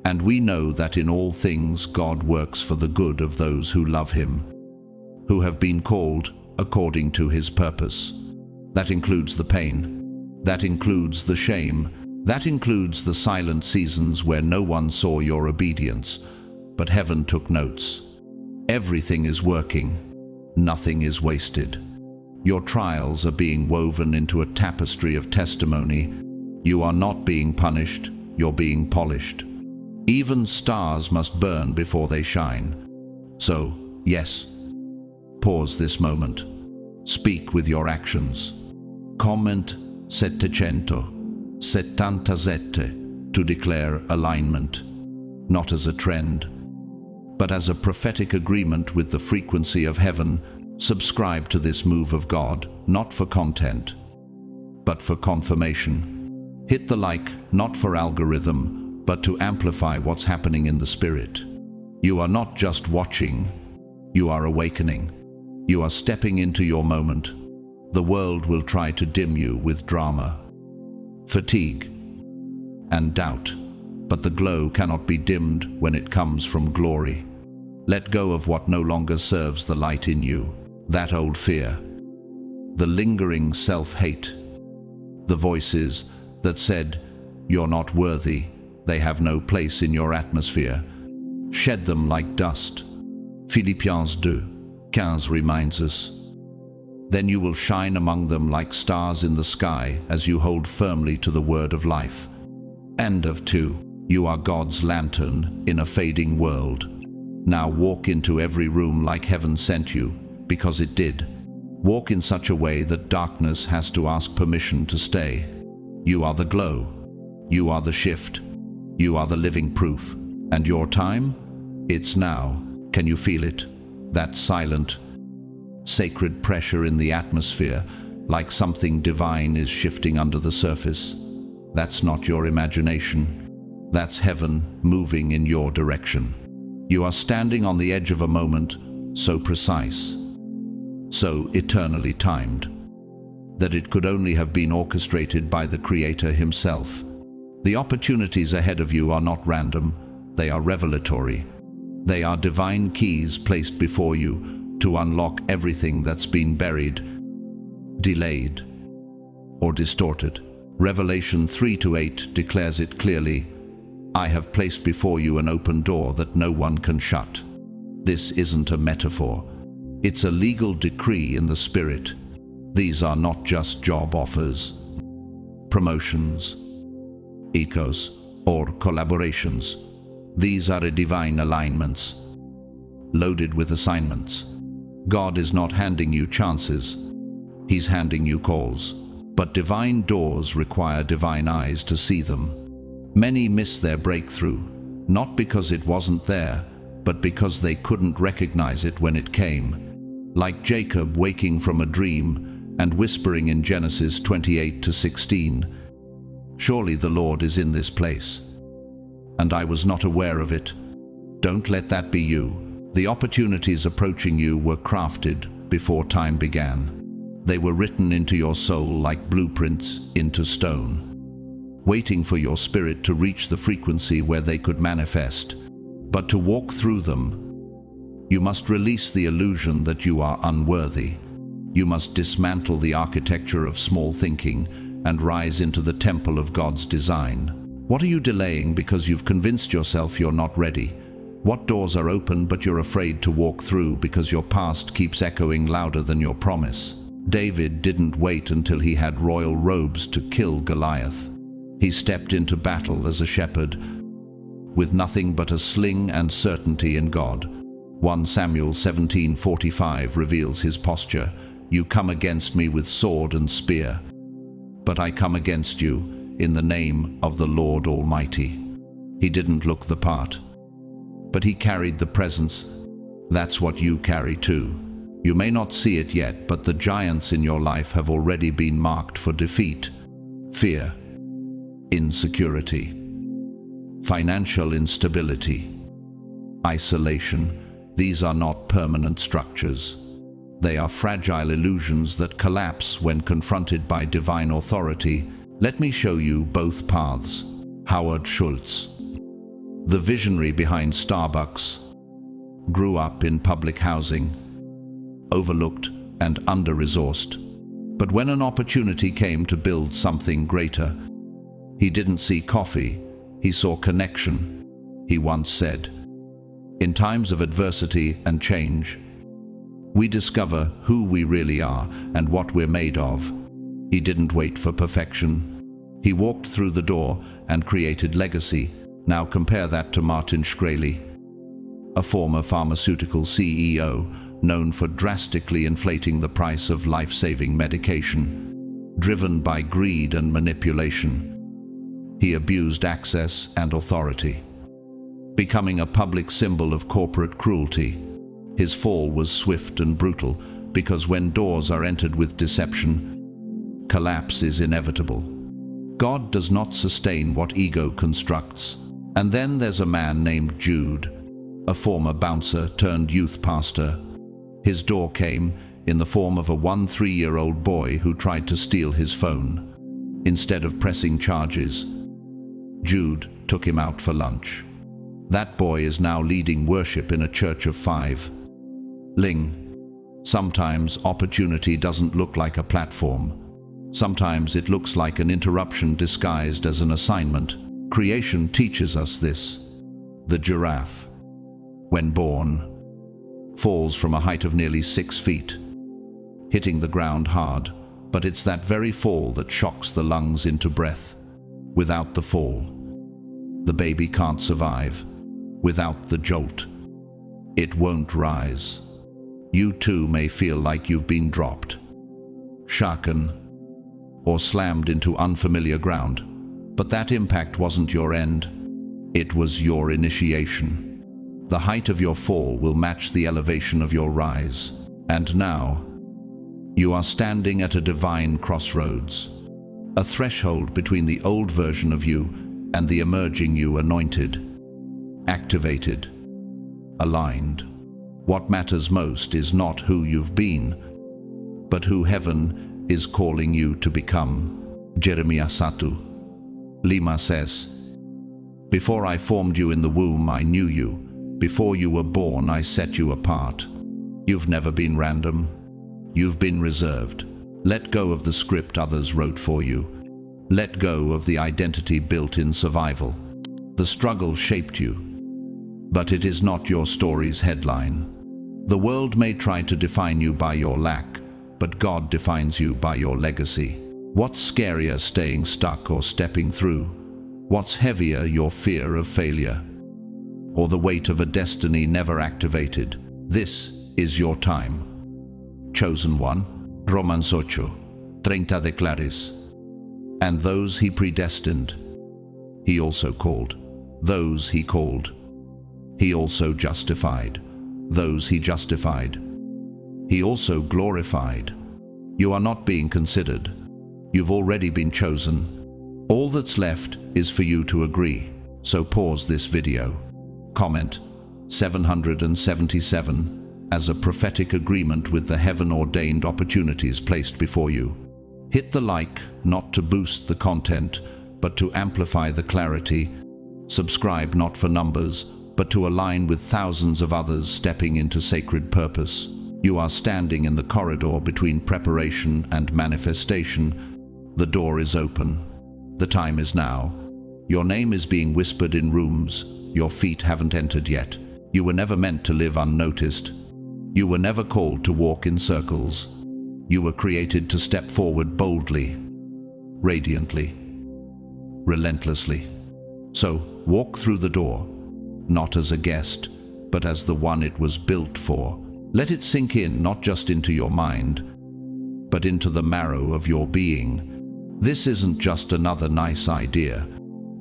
Speaker 1: And we know that in all things God works for the good of those who love Him, who have been called according to His purpose. That includes the pain. That includes the shame. That includes the silent seasons where no one saw your obedience, but heaven took notes. Everything is working. Nothing is wasted. Your trials are being woven into a tapestry of testimony. You are not being punished, you're being polished. Even stars must burn before they shine. So, yes, pause this moment. Speak with your actions. Comment 777 to declare alignment, not as a trend, but as a prophetic agreement with the frequency of heaven. Subscribe to this move of God, not for content, but for confirmation. Hit the like, not for algorithm, but to amplify what's happening in the Spirit. You are not just watching, you are awakening. You are stepping into your moment. The world will try to dim you with drama, fatigue, and doubt, but the glow cannot be dimmed when it comes from glory. Let go of what no longer serves the light in you, that old fear, the lingering self-hate, the voices that said, "You're not worthy, they have no place in your atmosphere." Shed them like dust. Philippians 2:15 reminds us. Then you will shine among them like stars in the sky as you hold firmly to the word of life. End of 2. You are God's lantern in a fading world. Now walk into every room like heaven sent you, because it did. Walk in such a way that darkness has to ask permission to stay. You are the glow. You are the shift. You are the living proof. And your time? It's now. Can you feel it? That silent, sacred pressure in the atmosphere, like something divine is shifting under the surface. That's not your imagination. That's heaven moving in your direction. You are standing on the edge of a moment so precise, so eternally timed, that it could only have been orchestrated by the Creator Himself. The opportunities ahead of you are not random, they are revelatory. They are divine keys placed before you to unlock everything that's been buried, delayed, or distorted. Revelation 3:8 declares it clearly. I have placed before you an open door that no one can shut. This isn't a metaphor. It's a legal decree in the Spirit. These are not just job offers, promotions, ecos, or collaborations. These are divine alignments, loaded with assignments. God is not handing you chances. He's handing you calls. But divine doors require divine eyes to see them. Many miss their breakthrough, not because it wasn't there, but because they couldn't recognize it when it came. Like Jacob waking from a dream and whispering in Genesis 28-16, "Surely the Lord is in this place, and I was not aware of it." Don't let that be you. The opportunities approaching you were crafted before time began. They were written into your soul like blueprints into stone, waiting for your spirit to reach the frequency where they could manifest. But to walk through them, you must release the illusion that you are unworthy. You must dismantle the architecture of small thinking and rise into the temple of God's design. What are you delaying because you've convinced yourself you're not ready? What doors are open but you're afraid to walk through because your past keeps echoing louder than your promise? David didn't wait until he had royal robes to kill Goliath. He stepped into battle as a shepherd, with nothing but a sling and certainty in God. 1 Samuel 17:45 reveals his posture. "You come against me with sword and spear, but I come against you in the name of the Lord Almighty." He didn't look the part, but he carried the presence. That's what you carry too. You may not see it yet, but the giants in your life have already been marked for defeat. Fear, insecurity, financial instability, isolation. These are not permanent structures. They are fragile illusions that collapse when confronted by divine authority. Let me show you both paths. Howard Schultz, the visionary behind Starbucks, grew up in public housing, overlooked and under-resourced. But when an opportunity came to build something greater, he didn't see coffee, he saw connection. He once said, "In times of adversity and change, we discover who we really are and what we're made of." He didn't wait for perfection. He walked through the door and created legacy. Now compare that to Martin Shkreli, a former pharmaceutical CEO known for drastically inflating the price of life-saving medication. Driven by greed and manipulation, he abused access and authority, becoming a public symbol of corporate cruelty. His fall was swift and brutal, because when doors are entered with deception, collapse is inevitable. God does not sustain what ego constructs. And then there's a man named Jude, a former bouncer turned youth pastor. His door came in the form of a 13-year-old boy who tried to steal his phone. Instead of pressing charges, Jude took him out for lunch. That boy is now leading worship in a church of 5. Sometimes opportunity doesn't look like a platform. Sometimes it looks like an interruption disguised as an assignment. Creation teaches us this. The giraffe, when born, falls from a height of nearly 6 feet, hitting the ground hard, but it's that very fall that shocks the lungs into breath. Without the fall, the baby can't survive. Without the jolt, it won't rise. You too may feel like you've been dropped, shaken, or slammed into unfamiliar ground. But that impact wasn't your end. It was your initiation. The height of your fall will match the elevation of your rise. And now, you are standing at a divine crossroads, a threshold between the old version of you and the emerging you, anointed, activated, aligned. What matters most is not who you've been, but who heaven is calling you to become. Jeremiah 1:5 says, "Before I formed you in the womb, I knew you. Before you were born, I set you apart." You've never been random. You've been reserved. Let go of the script others wrote for you. Let go of the identity built in survival. The struggle shaped you, but it is not your story's headline. The world may try to define you by your lack, but God defines you by your legacy. What's scarier, staying stuck or stepping through? What's heavier, your fear of failure, or the weight of a destiny never activated? This is your time. Chosen one, Romans 8, 30 declares. And those he predestined, he also called. Those he called, he also justified. Those he justified, he also glorified. You are not being considered. You've already been chosen. All that's left is for you to agree. So pause this video. Comment 777 as a prophetic agreement with the heaven-ordained opportunities placed before you. Hit the like, not to boost the content, but to amplify the clarity. Subscribe not for numbers, but to align with thousands of others stepping into sacred purpose. You are standing in the corridor between preparation and manifestation. The door is open. The time is now. Your name is being whispered in rooms your feet haven't entered yet. You were never meant to live unnoticed. You were never called to walk in circles. You were created to step forward boldly, radiantly, relentlessly. So, walk through the door, not as a guest, but as the one it was built for. Let it sink in, not just into your mind, but into the marrow of your being. This isn't just another nice idea.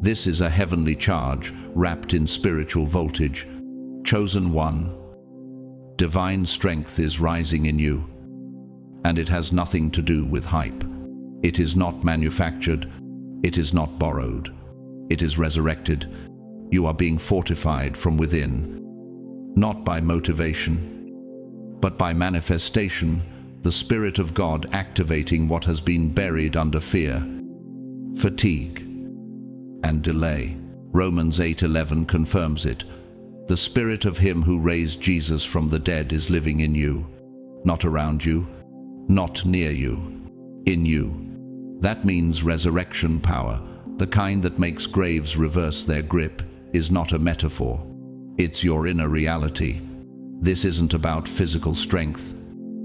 Speaker 1: This is a heavenly charge wrapped in spiritual voltage. Chosen one, divine strength is rising in you, and it has nothing to do with hype. It is not manufactured. It is not borrowed. It is resurrected. You are being fortified from within, not by motivation, but by manifestation, the Spirit of God activating what has been buried under fear, fatigue, and delay. Romans 8:11 confirms it. The Spirit of Him who raised Jesus from the dead is living in you, not around you, not near you, in you. That means resurrection power, the kind that makes graves reverse their grip, is not a metaphor. It's your inner reality. This isn't about physical strength.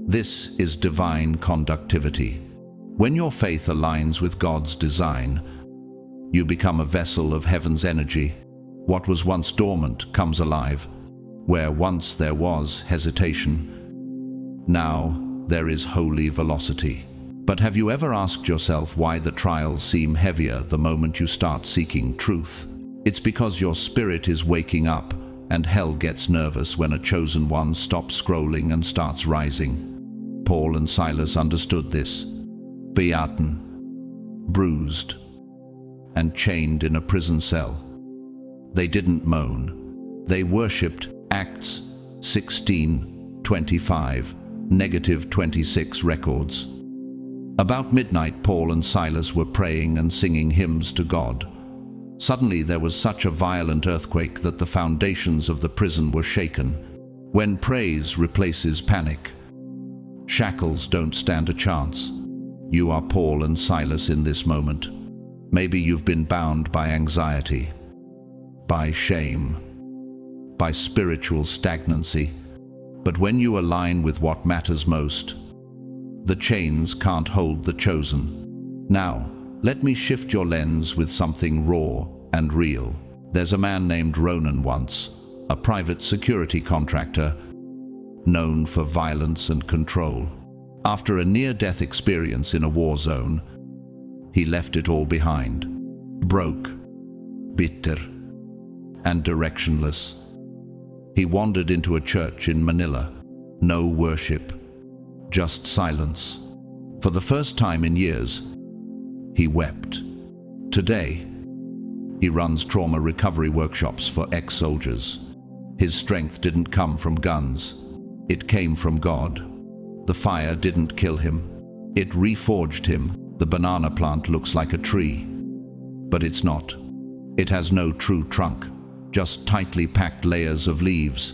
Speaker 1: This is divine conductivity. When your faith aligns with God's design, you become a vessel of heaven's energy. What was once dormant comes alive. Where once there was hesitation, now there is holy velocity. But have you ever asked yourself why the trials seem heavier the moment you start seeking truth? It's because your spirit is waking up, and hell gets nervous when a chosen one stops scrolling and starts rising. Paul and Silas understood this. Beaten, bruised, and chained in a prison cell. They didn't moan. They worshipped. Acts 16:25, -26 records. About midnight, Paul and Silas were praying and singing hymns to God. Suddenly there was such a violent earthquake that the foundations of the prison were shaken. When praise replaces panic, shackles don't stand a chance. You are Paul and Silas in this moment. Maybe you've been bound by anxiety, by shame, by spiritual stagnancy. But when you align with what matters most, the chains can't hold the chosen. Now, let me shift your lens with something raw and real. There's a man named Ronan once, a private security contractor, known for violence and control. After a near-death experience in a war zone, he left it all behind, broke, bitter, and directionless. He wandered into a church in Manila. No worship, just silence. For the first time in years, he wept. Today, he runs trauma recovery workshops for ex-soldiers. His strength didn't come from guns. It came from God. The fire didn't kill him. It reforged him. The banana plant looks like a tree, but it's not. It has no true trunk, just tightly packed layers of leaves,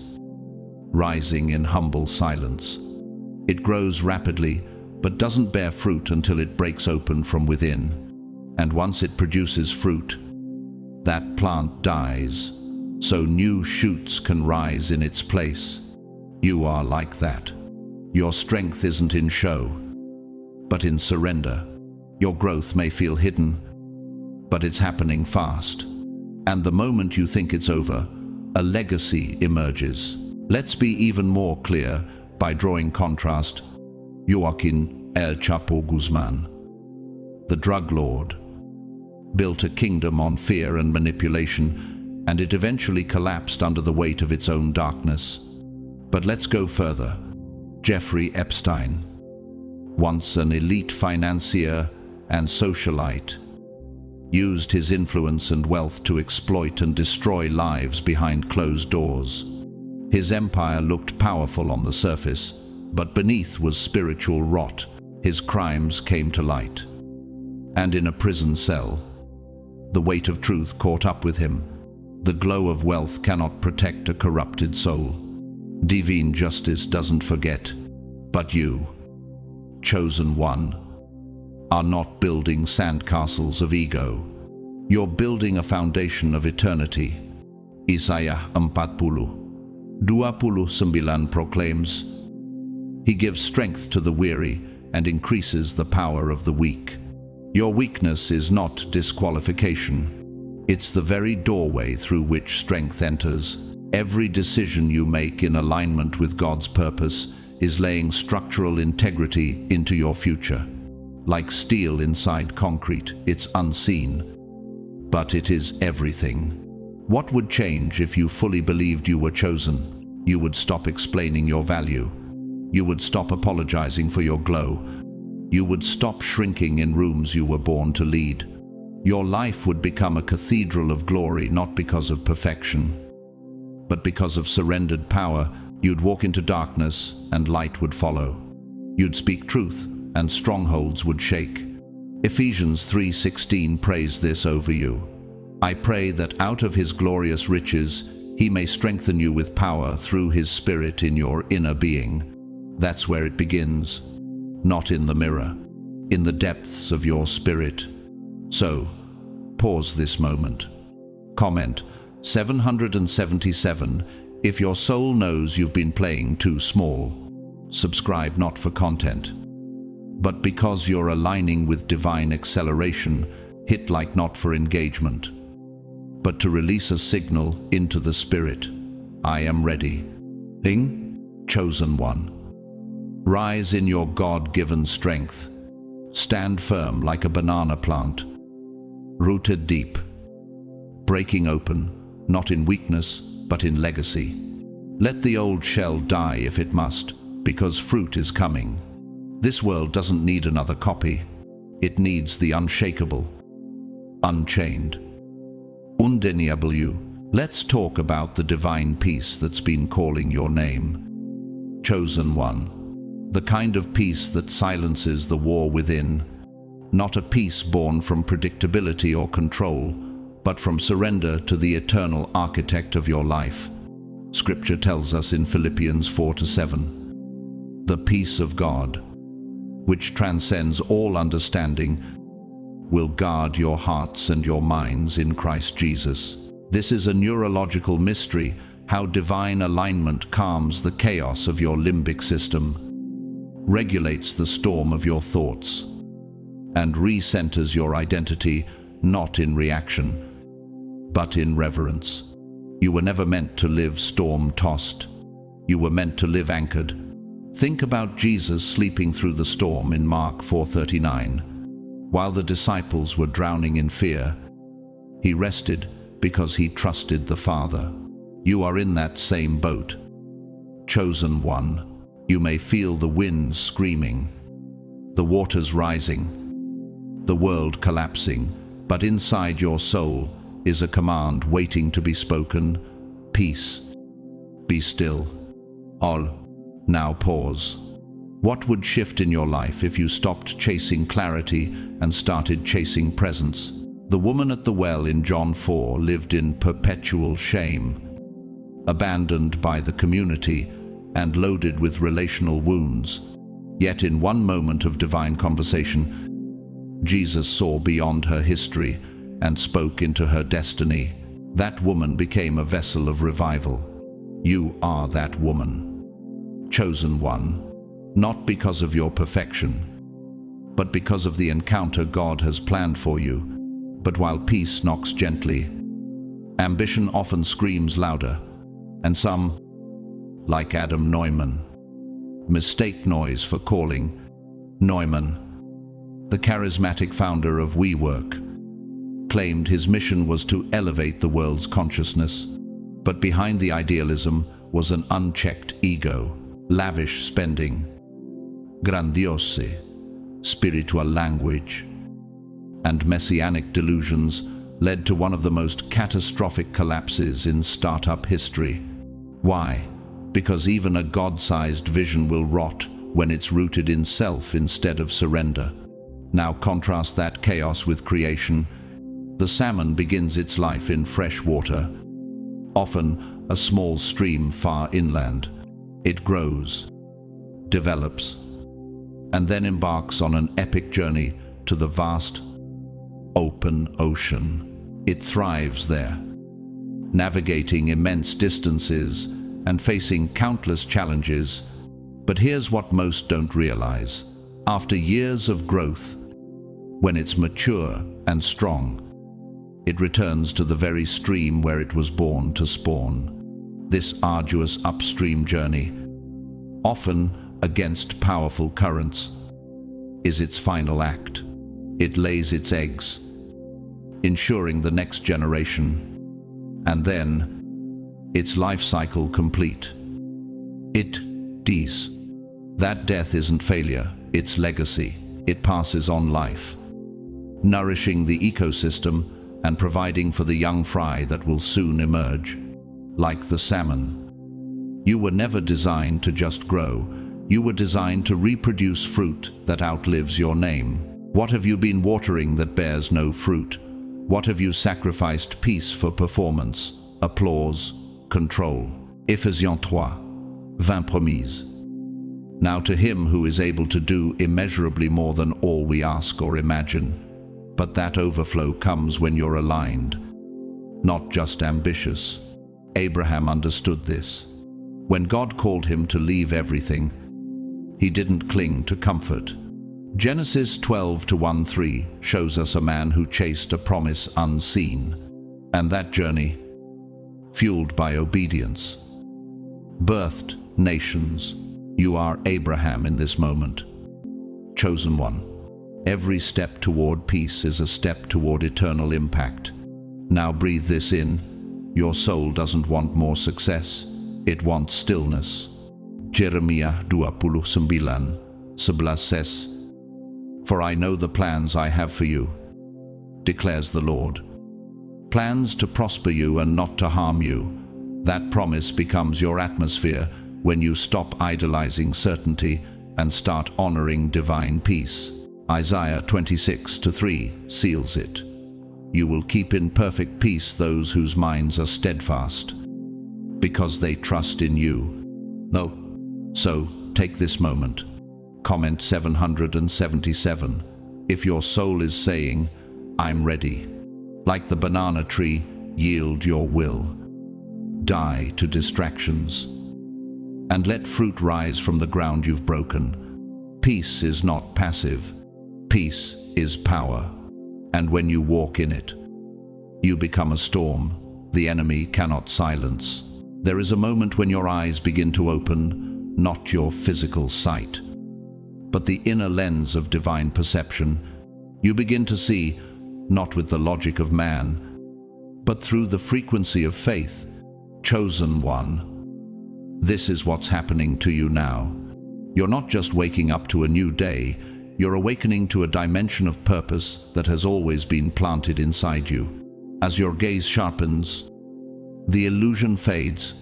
Speaker 1: rising in humble silence. It grows rapidly, but doesn't bear fruit until it breaks open from within. And once it produces fruit, that plant dies, so new shoots can rise in its place. You are like that. Your strength isn't in show, but in surrender. Your growth may feel hidden, but it's happening fast. And the moment you think it's over, a legacy emerges. Let's be even more clear by drawing contrast. Joaquin El Chapo Guzman, the drug lord, built a kingdom on fear and manipulation, and it eventually collapsed under the weight of its own darkness. But let's go further. Jeffrey Epstein, once an elite financier and socialite, used his influence and wealth to exploit and destroy lives behind closed doors. His empire looked powerful on the surface, but beneath was spiritual rot. His crimes came to light. And in a prison cell, the weight of truth caught up with him. The glow of wealth cannot protect a corrupted soul. Divine justice doesn't forget. But you, chosen one, are not building sandcastles of ego. You're building a foundation of eternity. Isaiah 40:29 proclaims, He gives strength to the weary and increases the power of the weak. Your weakness is not disqualification. It's the very doorway through which strength enters. Every decision you make in alignment with God's purpose is laying structural integrity into your future. Like steel inside concrete, it's unseen, but it is everything. What would change if you fully believed you were chosen? You would stop explaining your value. You would stop apologizing for your glow. You would stop shrinking in rooms you were born to lead. Your life would become a cathedral of glory, not because of perfection, but because of surrendered power. You'd walk into darkness and light would follow. You'd speak truth and strongholds would shake. Ephesians 3:16 prays this over you. I pray that out of His glorious riches He may strengthen you with power through His Spirit in your inner being. That's where it begins, not in the mirror, in the depths of your spirit. So, pause this moment. Comment 777 if your soul knows you've been playing too small. Subscribe not for content, but because you're aligning with divine acceleration. Hit like not for engagement, but to release a signal into the spirit. I am ready. Ding, chosen one. Rise in your God-given strength. Stand firm like a banana plant, rooted deep, breaking open, not in weakness, but in legacy. Let the old shell die if it must, because fruit is coming. This world doesn't need another copy. It needs the unshakable, unchained, undeniable. Let's talk about the divine peace that's been calling your name. Chosen one. The kind of peace that silences the war within. Not a peace born from predictability or control, but from surrender to the eternal architect of your life. Scripture tells us in Philippians 4:7, the peace of God, which transcends all understanding, will guard your hearts and your minds in Christ Jesus. This is a neurological mystery, how divine alignment calms the chaos of your limbic system, regulates the storm of your thoughts, and recenters your identity, not in reaction, but in reverence. You were never meant to live storm-tossed. You were meant to live anchored. Think about Jesus sleeping through the storm in Mark 4:39. While the disciples were drowning in fear, He rested because He trusted the Father. You are in that same boat. Chosen one. You may feel the winds screaming, the waters rising, the world collapsing, but inside your soul is a command waiting to be spoken. Peace. Be still. All. Now pause. What would shift in your life if you stopped chasing clarity and started chasing presence? The woman at the well in John 4 lived in perpetual shame, abandoned by the community and loaded with relational wounds. Yet in one moment of divine conversation, Jesus saw beyond her history and spoke into her destiny. That woman became a vessel of revival. You are that woman. Chosen one, not because of your perfection, but because of the encounter God has planned for you. But while peace knocks gently, ambition often screams louder, and some, like Adam Neumann, mistake noise for calling. Neumann, the charismatic founder of WeWork, claimed his mission was to elevate the world's consciousness, but behind the idealism was an unchecked ego, lavish spending, grandiose, spiritual language, and messianic delusions led to one of the most catastrophic collapses in startup history. Why? Because even a God-sized vision will rot when it's rooted in self instead of surrender. Now contrast that chaos with creation. The salmon begins its life in fresh water, often a small stream far inland. It grows, develops, and then embarks on an epic journey to the vast, open ocean. It thrives there, navigating immense distances and facing countless challenges. But here's what most don't realize. After years of growth, when it's mature and strong, it returns to the very stream where it was born to spawn. This arduous upstream journey, often against powerful currents, is its final act. It lays its eggs, ensuring the next generation, and then its life cycle complete. It dies. That death isn't failure, it's legacy. It passes on life, nourishing the ecosystem and providing for the young fry that will soon emerge. Like the salmon, you were never designed to just grow. You were designed to reproduce fruit that outlives your name. What have you been watering that bears no fruit? What have you sacrificed peace for performance, applause, control? Ephésiens 3:20 promise. Now to him who is able to do immeasurably more than all we ask or imagine. But that overflow comes when you're aligned, not just ambitious. Abraham understood this. When God called him to leave everything, he didn't cling to comfort. Genesis 12:1-3 shows us a man who chased a promise unseen, and that journey, fueled by obedience, birthed nations. You are Abraham in this moment, chosen one. Every step toward peace is a step toward eternal impact. Now breathe this in. Your soul doesn't want more success. It wants stillness. Jeremiah 29:11. For I know the plans I have for you, declares the Lord. Plans to prosper you and not to harm you. That promise becomes your atmosphere when you stop idolizing certainty and start honoring divine peace. Isaiah 26:3 seals it. You will keep in perfect peace those whose minds are steadfast, because they trust in you. No. So, take this moment. Comment 777. If your soul is saying, I'm ready. Like the banana tree, yield your will. Die to distractions, and let fruit rise from the ground you've broken. Peace is not passive. Peace is power. And when you walk in it, you become a storm the enemy cannot silence. There is a moment when your eyes begin to open, not your physical sight, but the inner lens of divine perception. You begin to see, not with the logic of man, but through the frequency of faith. Chosen one. This is what's happening to you now. You're not just waking up to a new day, you're awakening to a dimension of purpose that has always been planted inside you. As your gaze sharpens, the illusion fades.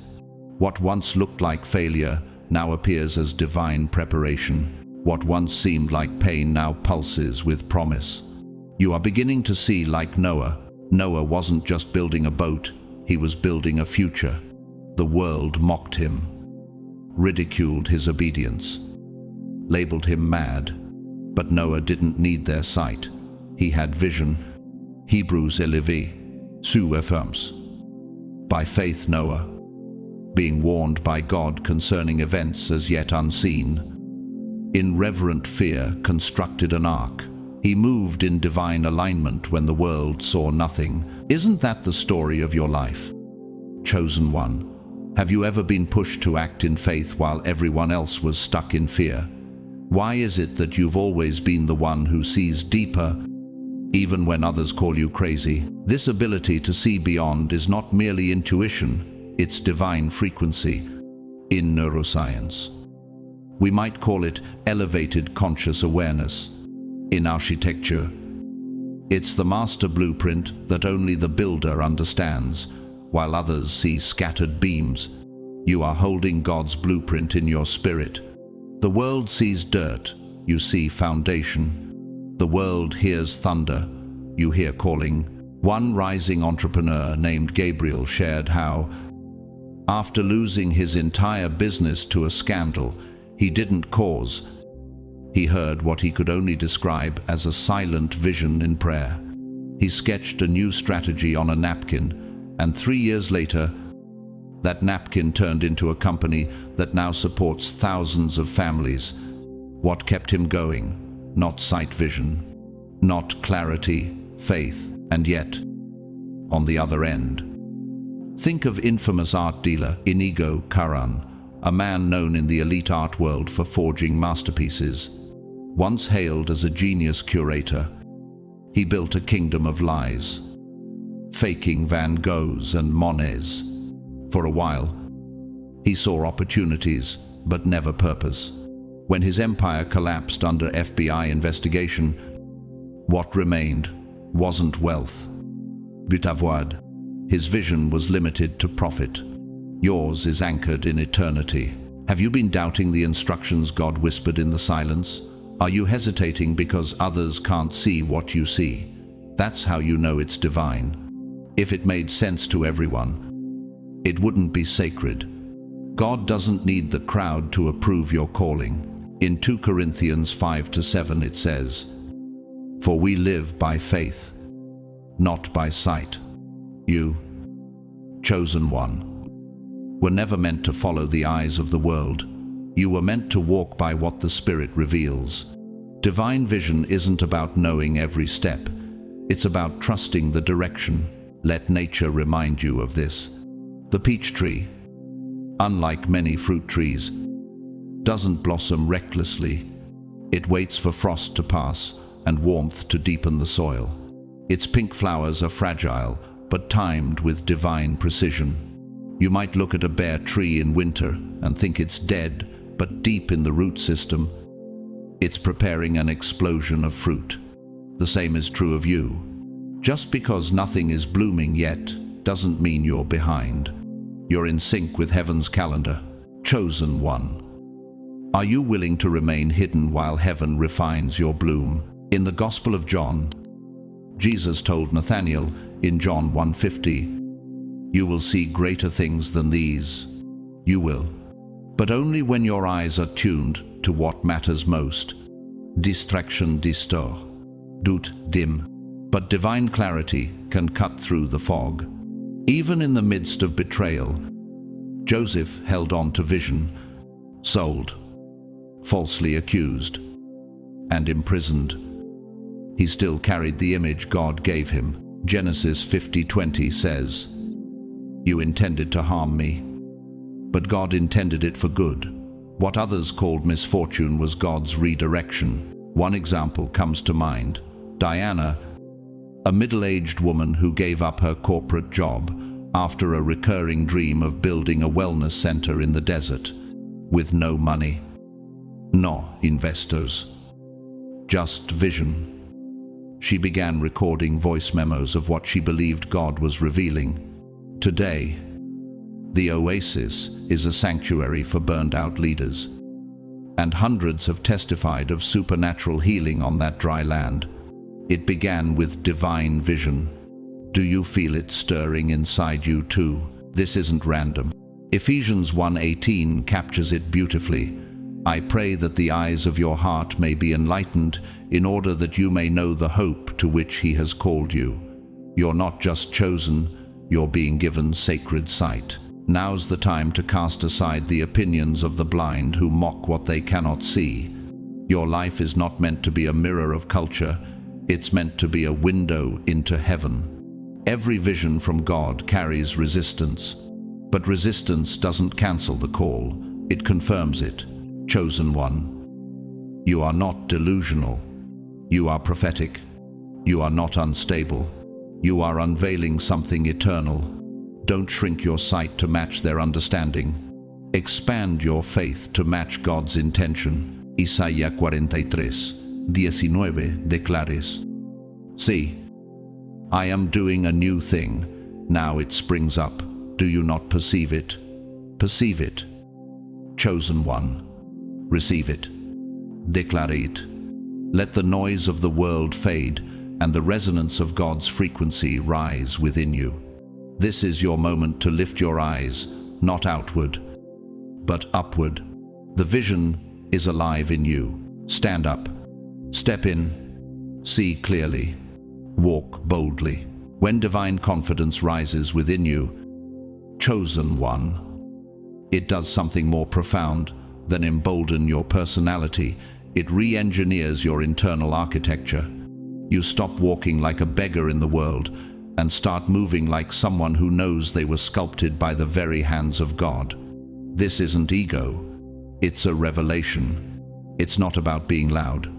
Speaker 1: What once looked like failure now appears as divine preparation. What once seemed like pain now pulses with promise. You are beginning to see like Noah. Noah wasn't just building a boat, he was building a future. The world mocked him, ridiculed his obedience, labeled him mad. But Noah didn't need their sight. He had vision. Hebrews 11:2 affirms. By faith Noah, being warned by God concerning events as yet unseen, in reverent fear constructed an ark. He moved in divine alignment when the world saw nothing. Isn't that the story of your life? Chosen one. Have you ever been pushed to act in faith while everyone else was stuck in fear? Why is it that you've always been the one who sees deeper, even when others call you crazy? This ability to see beyond is not merely intuition, it's divine frequency in neuroscience. We might call it elevated conscious awareness. In architecture, it's the master blueprint that only the builder understands, while others see scattered beams. You are holding God's blueprint in your spirit. The world sees dirt, you see foundation. The world hears thunder, you hear calling. One rising entrepreneur named Gabriel shared how, after losing his entire business to a scandal he didn't cause, he heard what he could only describe as a silent vision in prayer. He sketched a new strategy on a napkin, and 3 years later, that napkin turned into a company that now supports thousands of families. What kept him going? Not sight vision, not clarity, faith, and yet, on the other end. Think of infamous art dealer Inigo Karan, a man known in the elite art world for forging masterpieces. Once hailed as a genius curator, he built a kingdom of lies, faking Van Goghs and Monets. For a while, he saw opportunities, but never purpose. When his empire collapsed under FBI investigation, what remained wasn't wealth, but avoid. His vision was limited to profit. Yours is anchored in eternity. Have you been doubting the instructions God whispered in the silence? Are you hesitating because others can't see what you see? That's how you know it's divine. If it made sense to everyone, it wouldn't be sacred. God doesn't need the crowd to approve your calling. In 2 Corinthians 5-7 it says, "For we live by faith, not by sight." You, chosen one, were never meant to follow the eyes of the world. You were meant to walk by what the Spirit reveals. Divine vision isn't about knowing every step. It's about trusting the direction. Let nature remind you of this. The peach tree, unlike many fruit trees, doesn't blossom recklessly. It waits for frost to pass and warmth to deepen the soil. Its pink flowers are fragile, but timed with divine precision. You might look at a bare tree in winter and think it's dead, but deep in the root system, it's preparing an explosion of fruit. The same is true of you. Just because nothing is blooming yet doesn't mean you're behind. You're in sync with heaven's calendar. Chosen one. Are you willing to remain hidden while heaven refines your bloom? In the Gospel of John, Jesus told Nathanael in John 1:50, "You will see greater things than these." You will, but only when your eyes are tuned to what matters most. Distraction distort, doute dim, but divine clarity can cut through the fog. Even in the midst of betrayal, Joseph held on to vision. Sold, falsely accused, and imprisoned, he still carried the image God gave him. Genesis 50:20 says, "You intended to harm me, but God intended it for good." What others called misfortune was God's redirection. One example comes to mind. Diana, a middle-aged woman who gave up her corporate job after a recurring dream of building a wellness center in the desert, with no money, no investors, just vision. She began recording voice memos of what she believed God was revealing. Today, the oasis is a sanctuary for burned-out leaders, and hundreds have testified of supernatural healing on that dry land. It began with divine vision. Do you feel it stirring inside you too? This isn't random. Ephesians 1:18 captures it beautifully. "I pray that the eyes of your heart may be enlightened, in order that you may know the hope to which he has called you." You're not just chosen, you're being given sacred sight. Now's the time to cast aside the opinions of the blind who mock what they cannot see. Your life is not meant to be a mirror of culture, it's meant to be a window into heaven. Every vision from God carries resistance, but resistance doesn't cancel the call, it confirms it. Chosen one, You are not delusional. You are prophetic. You are not unstable. You are unveiling something eternal. Don't shrink your sight to match their understanding. Expand your faith to match God's intention. Isaías 43:19 declares, "See, I am doing a new thing. Now it springs up. Do you not perceive it? Perceive it. Chosen one, receive it. Declare it. Let the noise of the world fade and the resonance of God's frequency rise within you. This is your moment to lift your eyes, not outward, but upward. The vision is alive in you. Stand up. Step in. See clearly. Walk boldly. When divine confidence rises within you, chosen one, it does something more profound than embolden your personality. It re-engineers your internal architecture. You stop walking like a beggar in the world and start moving like someone who knows they were sculpted by the very hands of God. This isn't ego. It's a revelation. It's not about being loud.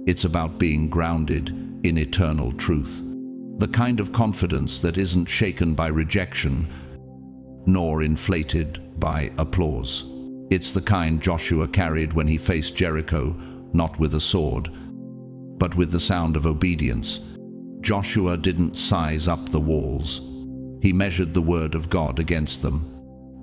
Speaker 1: It's about being grounded in eternal truth. The kind of confidence that isn't shaken by rejection, nor inflated by applause. It's the kind Joshua carried when he faced Jericho, not with a sword, but with the sound of obedience. Joshua didn't size up the walls. He measured the word of God against them.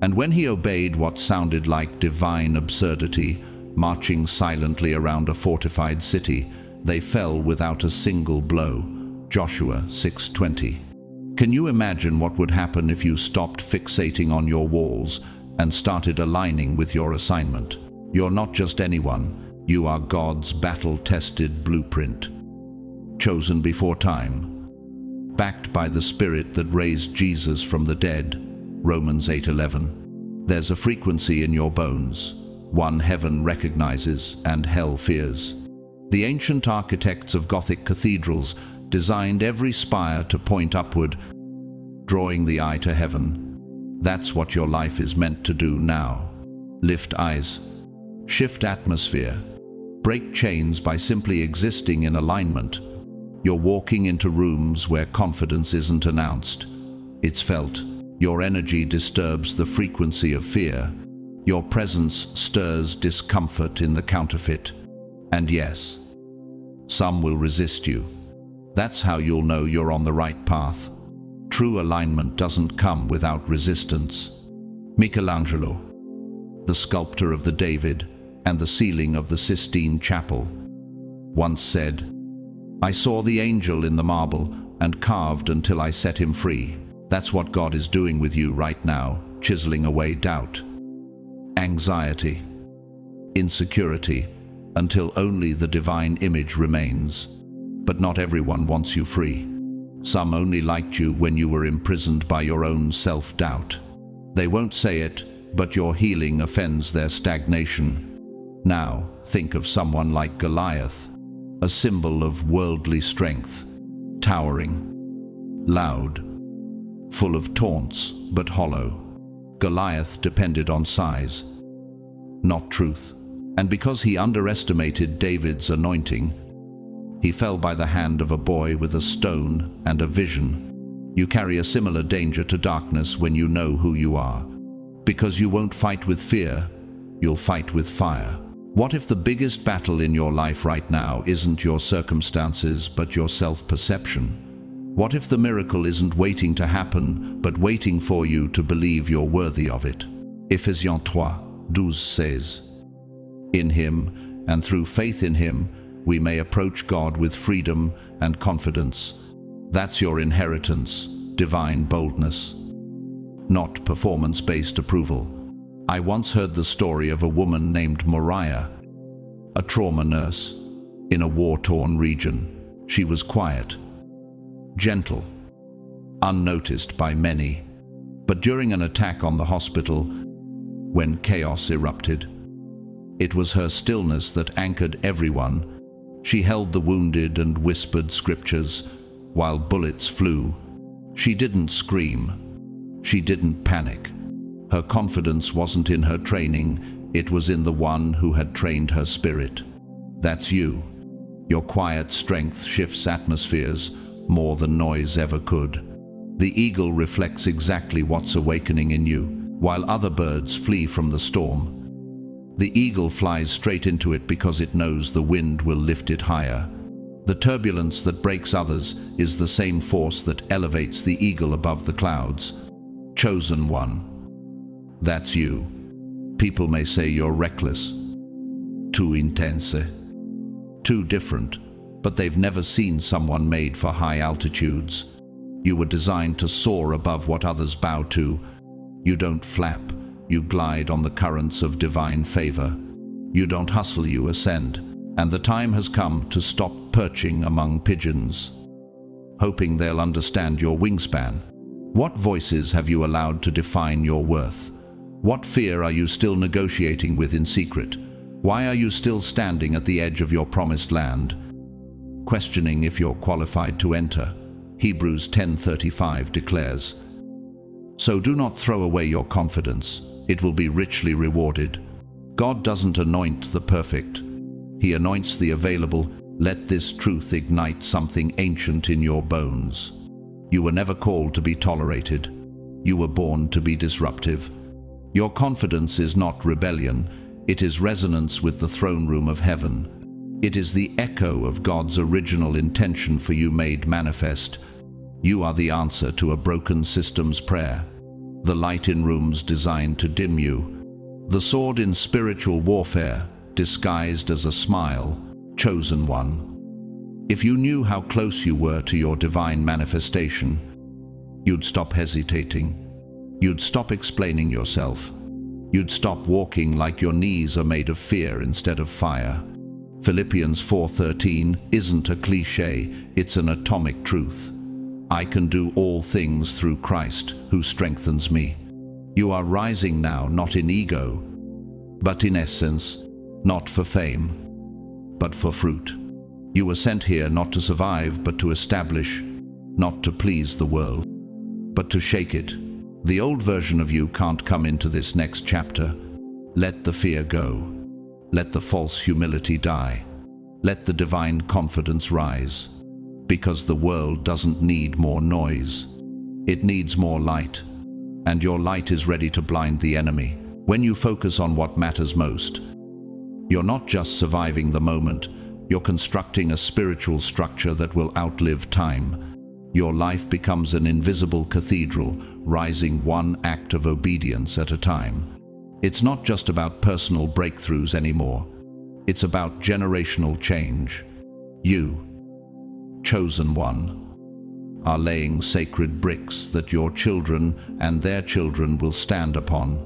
Speaker 1: And when he obeyed what sounded like divine absurdity, marching silently around a fortified city, they fell without a single blow. Joshua 6:20. Can you imagine what would happen if you stopped fixating on your walls and started aligning with your assignment? You're not just anyone. You are God's battle-tested blueprint. Chosen before time. Backed by the Spirit that raised Jesus from the dead. Romans 8:11. There's a frequency in your bones, one heaven recognizes and hell fears. The ancient architects of Gothic cathedrals designed every spire to point upward, drawing the eye to heaven. That's what your life is meant to do now. Lift eyes, shift atmosphere, break chains by simply existing in alignment. You're walking into rooms where confidence isn't announced. It's felt. Your energy disturbs the frequency of fear. Your presence stirs discomfort in the counterfeit. And yes, some will resist you. That's how you'll know you're on the right path. True alignment doesn't come without resistance. Michelangelo, the sculptor of the David and the ceiling of the Sistine Chapel, once said, "I saw the angel in the marble and carved until I set him free." That's what God is doing with you right now, chiseling away doubt, anxiety, insecurity, until only the divine image remains. But not everyone wants you free. Some only liked you when you were imprisoned by your own self-doubt. They won't say it, but your healing offends their stagnation. Now, think of someone like Goliath, a symbol of worldly strength, towering, loud, full of taunts, but hollow. Goliath depended on size, not truth. And because he underestimated David's anointing, he fell by the hand of a boy with a stone and a vision. You carry a similar danger to darkness when you know who you are. Because you won't fight with fear, you'll fight with fire. What if the biggest battle in your life right now isn't your circumstances, but your self-perception? What if the miracle isn't waiting to happen, but waiting for you to believe you're worthy of it? Ephesians 3:12 says, "In him, and through faith in him, we may approach God with freedom and confidence." That's your inheritance, divine boldness, not performance-based approval. I once heard the story of a woman named Moriah, a trauma nurse in a war-torn region. She was quiet, gentle, unnoticed by many. But during an attack on the hospital, when chaos erupted, it was her stillness that anchored everyone. She held the wounded and whispered scriptures while bullets flew. She didn't scream. She didn't panic. Her confidence wasn't in her training, it was in the one who had trained her spirit. That's you. Your quiet strength shifts atmospheres more than noise ever could. The eagle reflects exactly what's awakening in you, while other birds flee from the storm. The eagle flies straight into it because it knows the wind will lift it higher. The turbulence that breaks others is the same force that elevates the eagle above the clouds. Chosen one. That's you. People may say you're reckless, too intense, too different, but they've never seen someone made for high altitudes. You were designed to soar above what others bow to. You don't flap, you glide on the currents of divine favor. You don't hustle, you ascend. And the time has come to stop perching among pigeons, hoping they'll understand your wingspan. What voices have you allowed to define your worth? What fear are you still negotiating with in secret? Why are you still standing at the edge of your promised land, questioning if you're qualified to enter? Hebrews 10:35 declares, "So do not throw away your confidence. It will be richly rewarded." God doesn't anoint the perfect. He anoints the available. Let this truth ignite something ancient in your bones. You were never called to be tolerated. You were born to be disruptive. Your confidence is not rebellion. It is resonance with the throne room of heaven. It is the echo of God's original intention for you made manifest. You are the answer to a broken system's prayer, the light in rooms designed to dim you, the sword in spiritual warfare, disguised as a smile. Chosen one. If you knew how close you were to your divine manifestation, you'd stop hesitating. You'd stop explaining yourself. You'd stop walking like your knees are made of fear instead of fire. Philippians 4:13 isn't a cliche, it's an atomic truth. I can do all things through Christ who strengthens me. You are rising now, not in ego, but in essence, not for fame, but for fruit. You were sent here not to survive, but to establish, not to please the world, but to shake it. The old version of you can't come into this next chapter. Let the fear go. Let the false humility die. Let the divine confidence rise. Because the world doesn't need more noise. It needs more light. And your light is ready to blind the enemy. When you focus on what matters most, you're not just surviving the moment, you're constructing a spiritual structure that will outlive time. Your life becomes an invisible cathedral, rising one act of obedience at a time. It's not just about personal breakthroughs anymore. It's about generational change. You, chosen one, are laying sacred bricks that your children and their children will stand upon.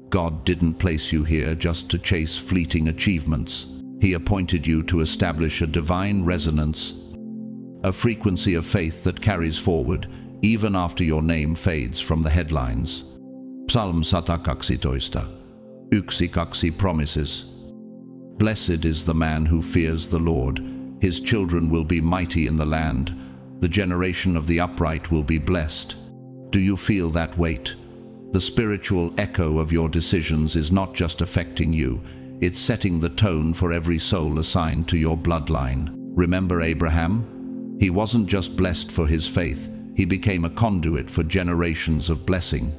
Speaker 1: God didn't place you here just to chase fleeting achievements. He appointed you to establish a divine resonance, a frequency of faith that carries forward even after your name fades from the headlines. Psalm 116, 1 promises, "Blessed is the man who fears the Lord. His children will be mighty in the land. The generation of the upright will be blessed." Do you feel that weight? The spiritual echo of your decisions is not just affecting you, it's setting the tone for every soul assigned to your bloodline. Remember Abraham? He wasn't just blessed for his faith, he became a conduit for generations of blessing.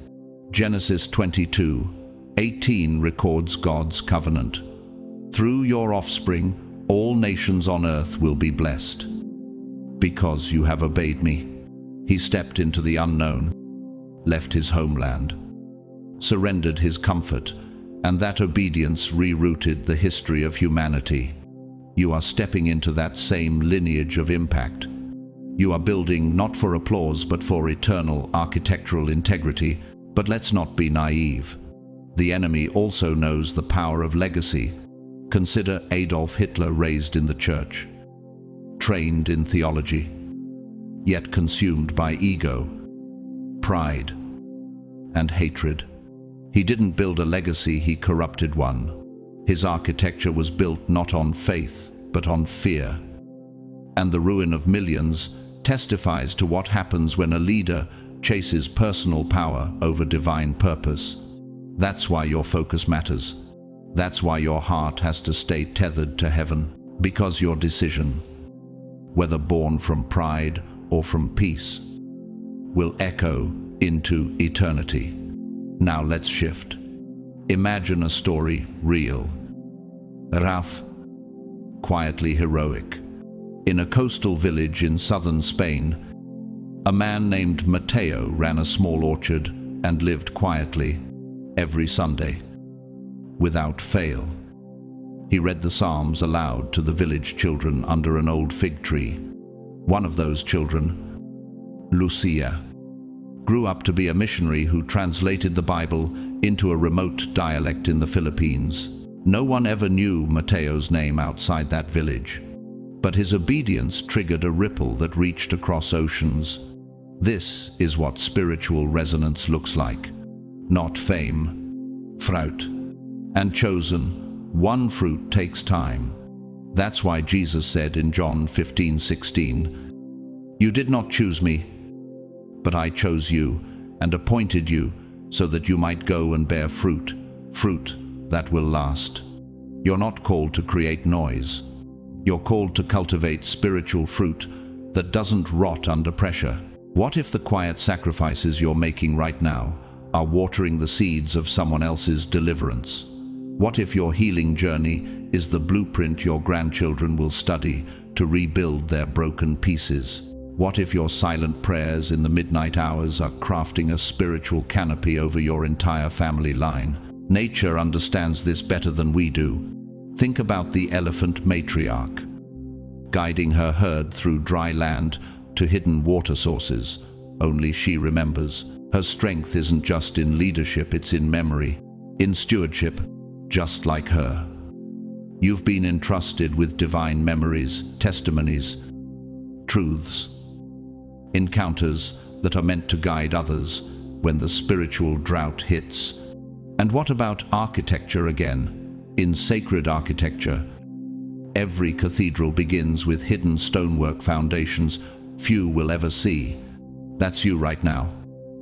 Speaker 1: Genesis 22:18 records God's covenant. "Through your offspring, all nations on earth will be blessed. Because you have obeyed me." He stepped into the unknown, left his homeland, surrendered his comfort, and that obedience rerouted the history of humanity. You are stepping into that same lineage of impact. You are building not for applause but for eternal architectural integrity. But let's not be naive. The enemy also knows the power of legacy. Consider Adolf Hitler, raised in the church, trained in theology, yet consumed by ego, pride, and hatred. He didn't build a legacy, he corrupted one. His architecture was built not on faith, but on fear. And the ruin of millions testifies to what happens when a leader chases personal power over divine purpose. That's why your focus matters. That's why your heart has to stay tethered to heaven. Because your decision, whether born from pride or from peace, will echo into eternity. Now let's shift. Imagine a story real. Raf, quietly heroic. In a coastal village in southern Spain, a man named Mateo ran a small orchard and lived quietly every Sunday, without fail. He read the Psalms aloud to the village children under an old fig tree. One of those children, Lucia, grew up to be a missionary who translated the Bible into a remote dialect in the Philippines. No one ever knew Mateo's name outside that village, but his obedience triggered a ripple that reached across oceans. This is what spiritual resonance looks like. Not fame, fruit, and chosen. One fruit takes time. That's why Jesus said in John 15:16, "You did not choose me, but I chose you and appointed you so that you might go and bear fruit, fruit that will last." You're not called to create noise. You're called to cultivate spiritual fruit that doesn't rot under pressure. What if the quiet sacrifices you're making right now are watering the seeds of someone else's deliverance? What if your healing journey is the blueprint your grandchildren will study to rebuild their broken pieces? What if your silent prayers in the midnight hours are crafting a spiritual canopy over your entire family line? Nature understands this better than we do. Think about the elephant matriarch, guiding her herd through dry land to hidden water sources. Only she remembers. Her strength isn't just in leadership, it's in memory, in stewardship, just like her. You've been entrusted with divine memories, testimonies, truths, encounters that are meant to guide others when the spiritual drought hits. And what about architecture again? In sacred architecture, every cathedral begins with hidden stonework foundations few will ever see. That's you right now.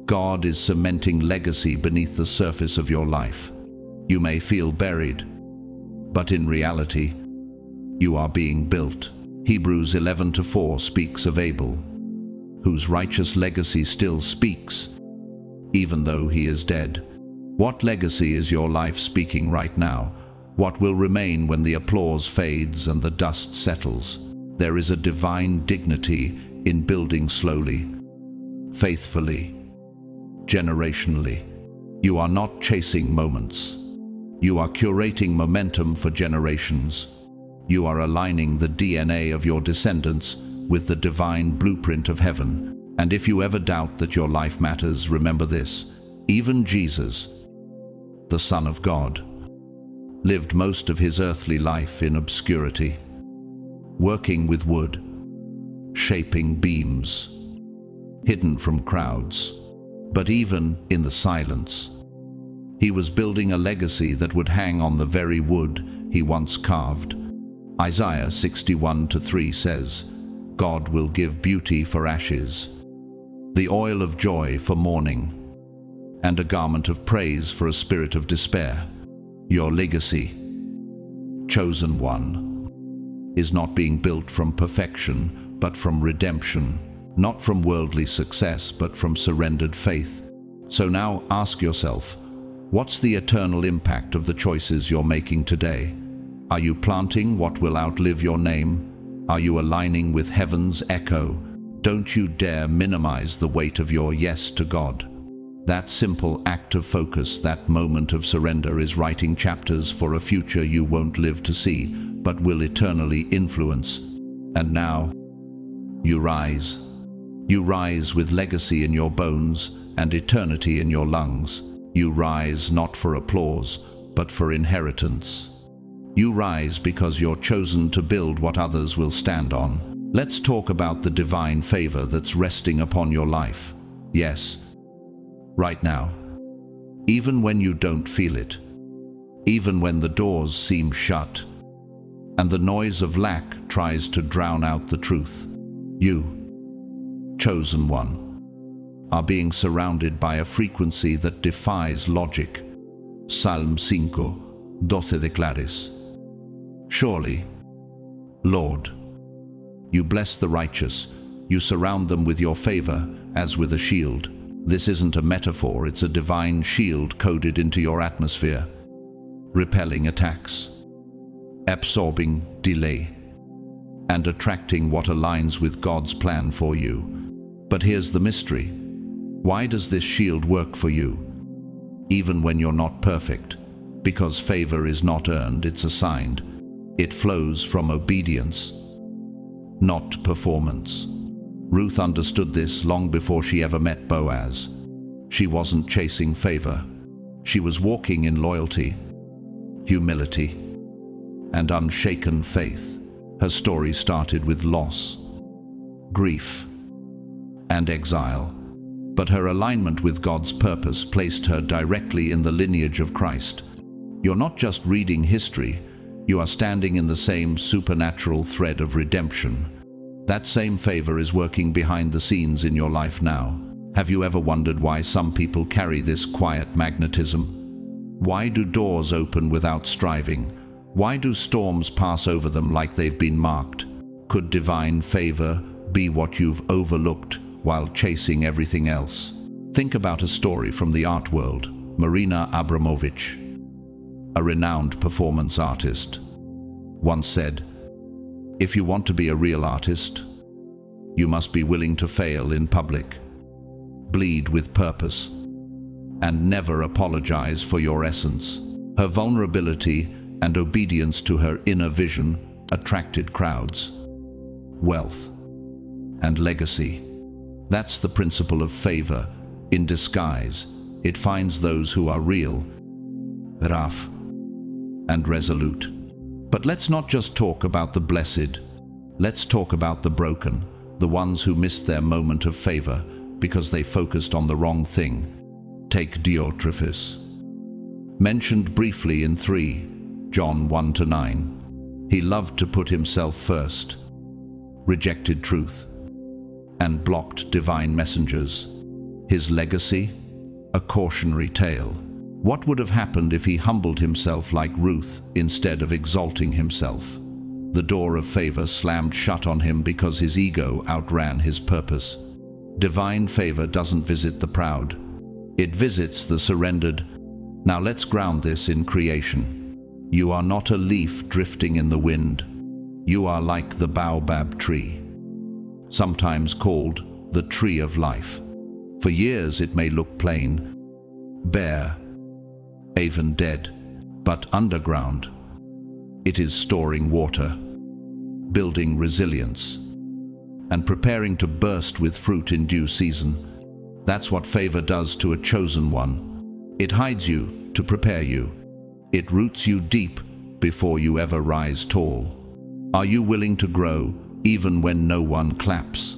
Speaker 1: God is cementing legacy beneath the surface of your life. You may feel buried, but in reality, you are being built. Hebrews 11:4 speaks of Abel, whose righteous legacy still speaks, even though he is dead. What legacy is your life speaking right now? What will remain when the applause fades and the dust settles? There is a divine dignity in building slowly, faithfully, generationally. You are not chasing moments. You are curating momentum for generations. You are aligning the DNA of your descendants with the divine blueprint of heaven. And if you ever doubt that your life matters, remember this: even Jesus, the Son of God, lived most of his earthly life in obscurity, working with wood, shaping beams, hidden from crowds. But even in the silence, he was building a legacy that would hang on the very wood he once carved. Isaiah 61:3 says, "God will give beauty for ashes, the oil of joy for mourning, and a garment of praise for a spirit of despair." Your legacy, chosen one, is not being built from perfection, but from redemption. Not from worldly success, but from surrendered faith. So now ask yourself, what's the eternal impact of the choices you're making today? Are you planting what will outlive your name? Are you aligning with heaven's echo? Don't you dare minimize the weight of your yes to God. That simple act of focus, that moment of surrender, is writing chapters for a future you won't live to see, but will eternally influence. And now, you rise. You rise with legacy in your bones and eternity in your lungs. You rise not for applause, but for inheritance. You rise because you're chosen to build what others will stand on. Let's talk about the divine favor that's resting upon your life. Yes, right now. Even when you don't feel it. Even when the doors seem shut, and the noise of lack tries to drown out the truth. You, chosen one, are being surrounded by a frequency that defies logic. Psalm 5:12 declares, "Surely Lord, you bless the righteous. You surround them with your favor, as with a shield. This isn't a metaphor, it's a divine shield coded into your atmosphere, repelling attacks, absorbing delay, and attracting what aligns with God's plan for you. But here's the mystery. Why does this shield work for you, even when you're not perfect? Because favor is not earned, it's assigned. It flows from obedience, not performance. Ruth understood this long before she ever met Boaz. She wasn't chasing favor. She was walking in loyalty, humility, and unshaken faith. Her story started with loss, grief, and exile. But her alignment with God's purpose placed her directly in the lineage of Christ. You're not just reading history, you are standing in the same supernatural thread of redemption. That same favor is working behind the scenes in your life now. Have you ever wondered why some people carry this quiet magnetism? Why do doors open without striving? Why do storms pass over them like they've been marked? Could divine favor be what you've overlooked while chasing everything else? Think about a story from the art world. Marina Abramovich, a renowned performance artist, once said, "If you want to be a real artist, you must be willing to fail in public, bleed with purpose, and never apologize for your essence." Her vulnerability and obedience to her inner vision attracted crowds, wealth, and legacy. That's the principle of favor in disguise. It finds those who are real, rough, and resolute. But let's not just talk about the blessed. Let's talk about the broken, the ones who missed their moment of favor because they focused on the wrong thing. Take Diotrephes, mentioned briefly in 3 John 1-9. He loved to put himself first, rejected truth, and blocked divine messengers. His legacy? A cautionary tale. What would have happened if he humbled himself like Ruth instead of exalting himself? The door of favor slammed shut on him because his ego outran his purpose. Divine favor doesn't visit the proud. It visits the surrendered. Now let's ground this in creation. You are not a leaf drifting in the wind. You are like the baobab tree, sometimes called the tree of life. For years it may look plain, bare, even dead, but underground it is storing water, building resilience, and preparing to burst with fruit in due season. That's what favor does to a chosen one. It hides you to prepare you. It roots you deep before you ever rise tall. Are you willing to grow even when no one claps?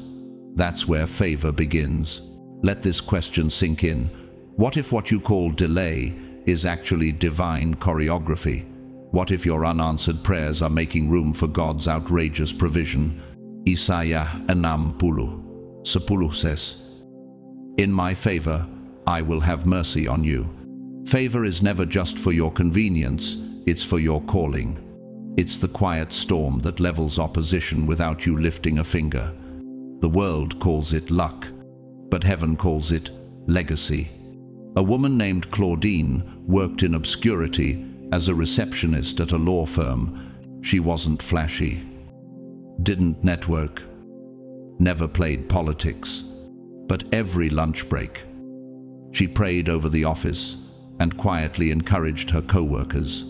Speaker 1: That's where favor begins. Let this question sink in. What if what you call delay is actually divine choreography? What if your unanswered prayers are making room for God's outrageous provision? Isaiah 60:10 says, "In my favor, I will have mercy on you." Favor is never just for your convenience, it's for your calling. It's the quiet storm that levels opposition without you lifting a finger. The world calls it luck, but heaven calls it legacy. A woman named Claudine worked in obscurity as a receptionist at a law firm. She wasn't flashy, didn't network, never played politics, but every lunch break, she prayed over the office and quietly encouraged her co-workers.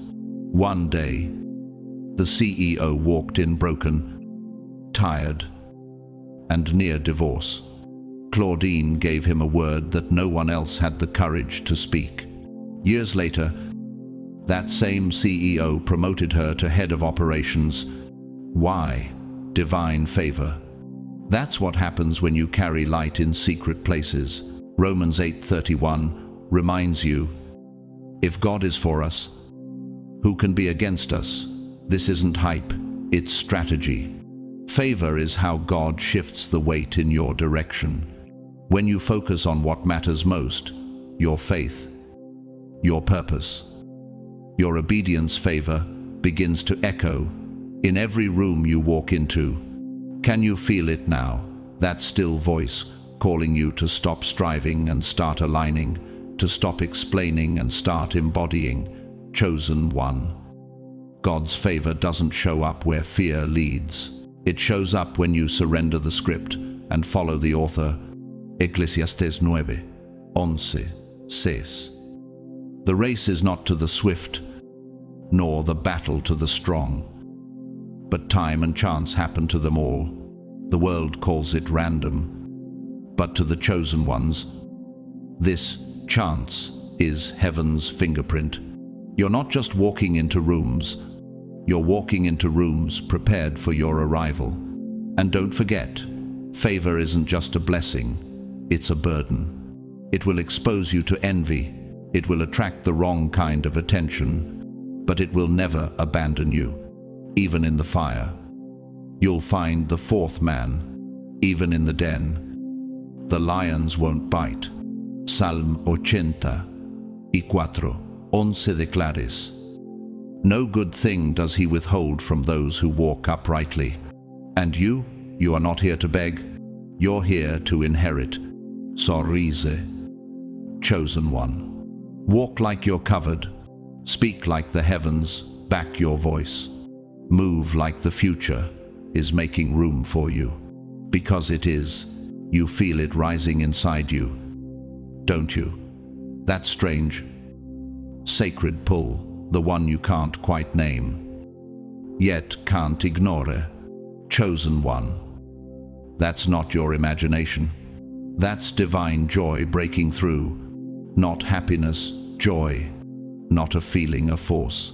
Speaker 1: One day, the CEO walked in broken, tired, and near divorce. Claudine gave him a word that no one else had the courage to speak. Years later, that same CEO promoted her to head of operations. Why? Divine favor. That's what happens when you carry light in secret places. Romans 8:31 reminds you, if God is for us, who can be against us? This isn't hype, it's strategy. Favor is how God shifts the weight in your direction. When you focus on what matters most, your faith, your purpose, your obedience, favor begins to echo in every room you walk into. Can you feel it now? That still voice calling you to stop striving and start aligning, to stop explaining and start embodying. Chosen one. God's favor doesn't show up where fear leads. It shows up when you surrender the script and follow the author. Eclesiastes 9:11 says, "The race is not to the swift, nor the battle to the strong, but time and chance happen to them all. The world calls it random, but to the chosen ones, this chance is heaven's fingerprint." You're not just walking into rooms, you're walking into rooms prepared for your arrival. And don't forget, favor isn't just a blessing, it's a burden. It will expose you to envy, it will attract the wrong kind of attention, but it will never abandon you, even in the fire. You'll find the fourth man, even in the den. The lions won't bite. Psalm 84:11 declares, "No good thing does he withhold from those who walk uprightly." And you are not here to beg, you're here to inherit. Sorrise. Chosen one. Walk like you're covered, speak like the heavens back your voice, move like the future is making room for you. Because it is, you feel it rising inside you, don't you? That strange, sacred pull, the one you can't quite name, yet can't ignore. Chosen one. That's not your imagination. That's divine joy breaking through. Not happiness, joy. Not a feeling, a force.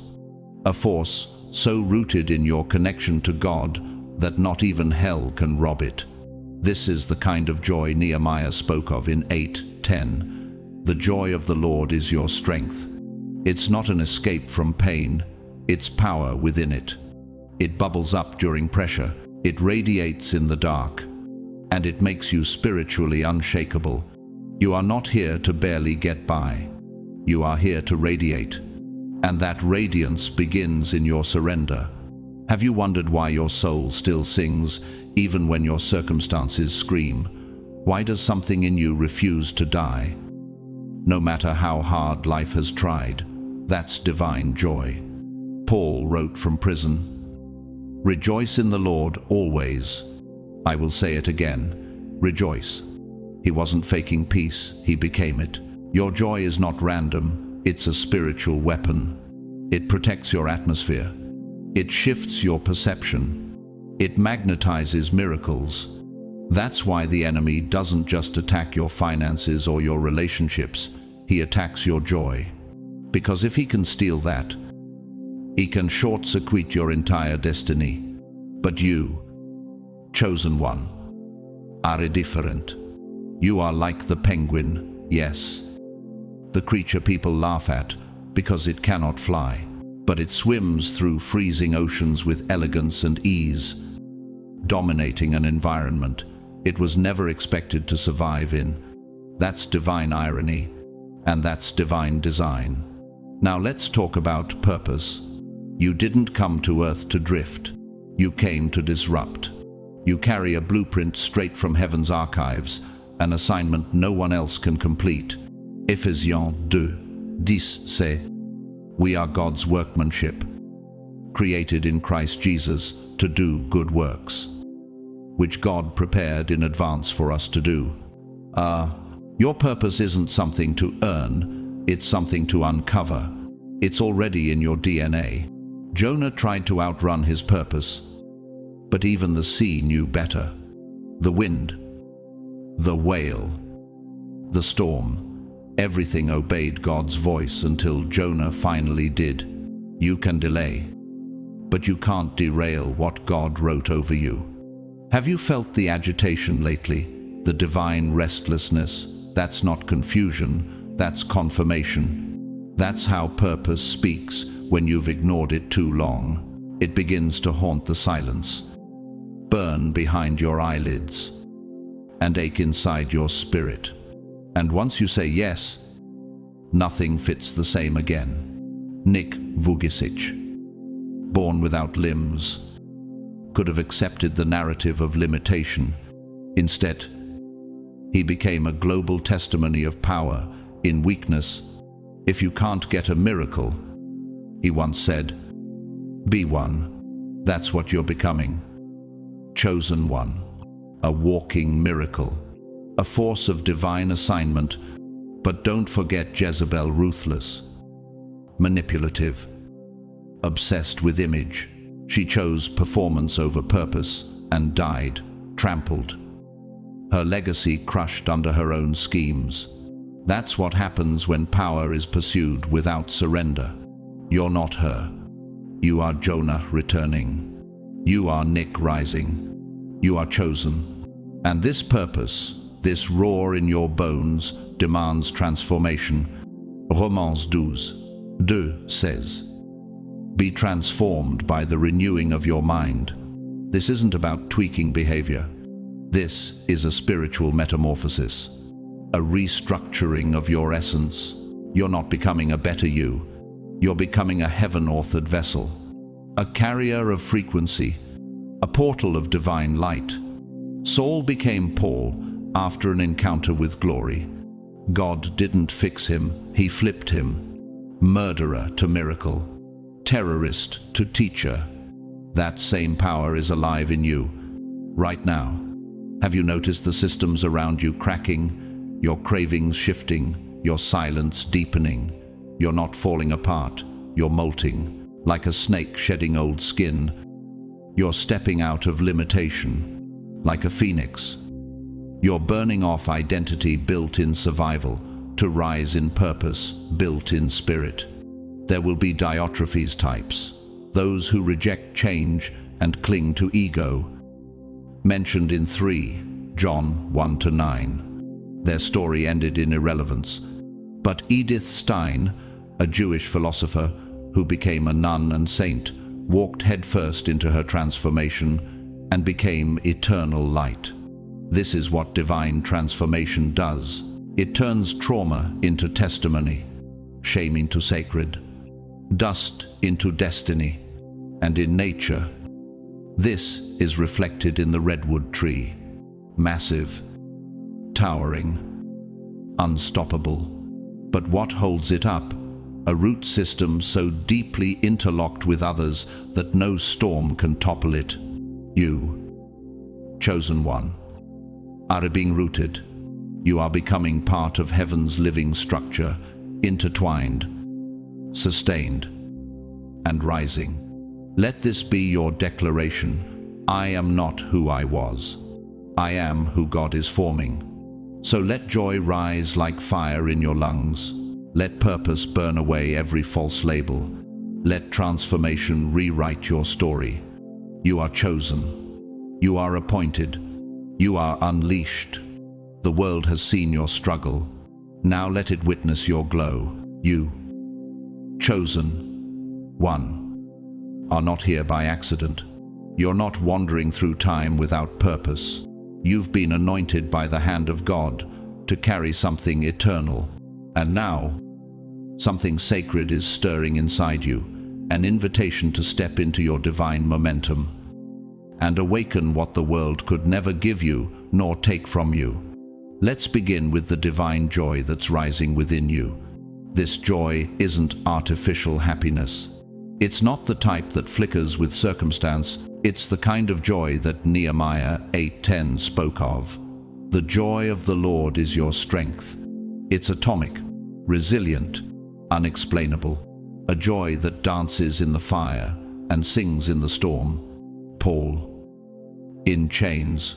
Speaker 1: A force so rooted in your connection to God that not even hell can rob it. This is the kind of joy Nehemiah spoke of in 8:10. The joy of the Lord is your strength. It's not an escape from pain, it's power within it. It bubbles up during pressure, it radiates in the dark, and it makes you spiritually unshakable. You are not here to barely get by. You are here to radiate, and that radiance begins in your surrender. Have you wondered why your soul still sings even when your circumstances scream? Why does something in you refuse to die? No matter how hard life has tried, that's divine joy. Paul wrote from prison, "Rejoice in the Lord always." I will say it again, rejoice. He wasn't faking peace, he became it. Your joy is not random, it's a spiritual weapon. It protects your atmosphere. It shifts your perception. It magnetizes miracles. That's why the enemy doesn't just attack your finances or your relationships, he attacks your joy. Because if he can steal that, he can short-circuit your entire destiny. But you, chosen one, are different. You are like the penguin, yes. The creature people laugh at because it cannot fly, but it swims through freezing oceans with elegance and ease, dominating an environment it was never expected to survive in. That's divine irony, and that's divine design. Now let's talk about purpose. You didn't come to Earth to drift. You came to disrupt. You carry a blueprint straight from heaven's archives, an assignment no one else can complete. Ephesians 2:10 says, "We are God's workmanship, created in Christ Jesus to do good works, which God prepared in advance for us to do." Your purpose isn't something to earn, it's something to uncover. It's already in your DNA. Jonah tried to outrun his purpose, but even the sea knew better. The wind, the whale, the storm, everything obeyed God's voice until Jonah finally did. You can delay, but you can't derail what God wrote over you. Have you felt the agitation lately? The divine restlessness? That's not confusion, that's confirmation. That's how purpose speaks when you've ignored it too long. It begins to haunt the silence, burn behind your eyelids, and ache inside your spirit. And once you say yes, nothing fits the same again. Nick Vujicic. Born without limbs, could have accepted the narrative of limitation. Instead, he became a global testimony of power in weakness. If you can't get a miracle, he once said, be one. That's what you're becoming. Chosen one. A walking miracle. A force of divine assignment. But don't forget Jezebel, ruthless, manipulative, obsessed with image. She chose performance over purpose and died, trampled. Her legacy crushed under her own schemes. That's what happens when power is pursued without surrender. You're not her. You are Jonah returning. You are Nick rising. You are chosen. And this purpose, this roar in your bones, demands transformation. Romans 12:2 says, be transformed by the renewing of your mind. This isn't about tweaking behavior. This is a spiritual metamorphosis, a restructuring of your essence. You're not becoming a better you. You're becoming a heaven-authored vessel, a carrier of frequency, a portal of divine light. Saul became Paul after an encounter with glory. God didn't fix him, he flipped him. Murderer to miracle, terrorist to teacher. That same power is alive in you, right now. Have you noticed the systems around you cracking, your cravings shifting, your silence deepening? You're not falling apart, you're molting, like a snake shedding old skin. You're stepping out of limitation, like a phoenix. You're burning off identity built in survival, to rise in purpose, built in spirit. There will be Diotrephes types, those who reject change and cling to ego. Mentioned in 3 John 1-9. Their story ended in irrelevance. But Edith Stein, a Jewish philosopher who became a nun and saint, walked headfirst into her transformation and became eternal light. This is what divine transformation does. It turns trauma into testimony, shame into sacred, dust into destiny. And in nature, this is reflected in the redwood tree. Massive, towering, unstoppable. But what holds it up? A root system so deeply interlocked with others that no storm can topple it. You, chosen one, are being rooted. You are becoming part of heaven's living structure, intertwined, sustained, and rising. Let this be your declaration. I am not who I was. I am who God is forming. So let joy rise like fire in your lungs. Let purpose burn away every false label. Let transformation rewrite your story. You are chosen. You are appointed. You are unleashed. The world has seen your struggle. Now let it witness your glow. You, chosen one, are not here by accident. You're not wandering through time without purpose. You've been anointed by the hand of God to carry something eternal. And now, something sacred is stirring inside you, an invitation to step into your divine momentum and awaken what the world could never give you nor take from you. Let's begin with the divine joy that's rising within you. This joy isn't artificial happiness. It's not the type that flickers with circumstance. It's the kind of joy that Nehemiah 8:10 spoke of. The joy of the Lord is your strength. It's atomic, resilient, unexplainable. A joy that dances in the fire and sings in the storm. Paul, in chains,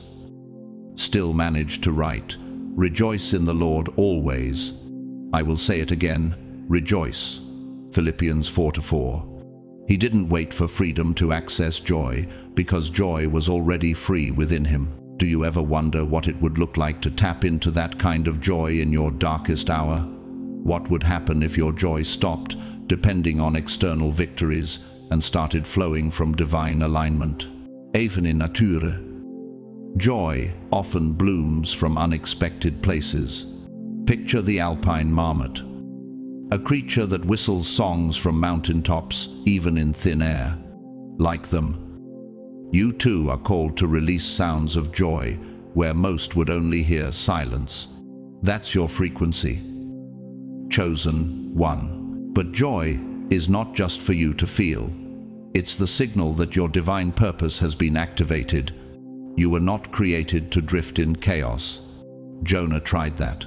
Speaker 1: still managed to write, "Rejoice in the Lord always." I will say it again, rejoice. Philippians 4:4. He didn't wait for freedom to access joy, because joy was already free within him. Do you ever wonder what it would look like to tap into that kind of joy in your darkest hour? What would happen if your joy stopped depending on external victories and started flowing from divine alignment? Even in nature, joy often blooms from unexpected places. Picture the alpine marmot, a creature that whistles songs from mountaintops even in thin air. Like them, You too are called to release sounds of joy where most would only hear silence. That's your frequency. Chosen one. But joy is not just for you to feel. It's the signal that your divine purpose has been activated. You were not created to drift in chaos. Jonah tried that.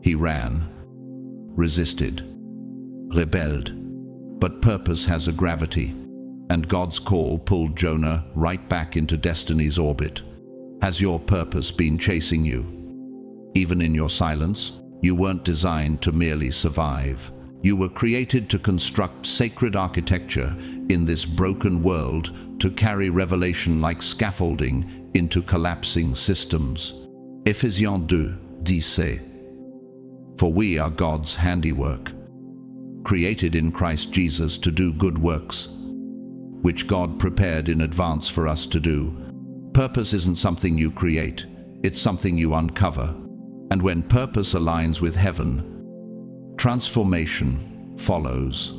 Speaker 1: He ran, resisted, rebelled. But purpose has a gravity, and God's call pulled Jonah right back into destiny's orbit. Has your purpose been chasing you? Even in your silence, you weren't designed to merely survive. You were created to construct sacred architecture in this broken world, to carry revelation like scaffolding into collapsing systems. Ephesians 2:10. For we are God's handiwork, created in Christ Jesus to do good works, which God prepared in advance for us to do. Purpose isn't something you create, it's something you uncover. And when purpose aligns with heaven, transformation follows.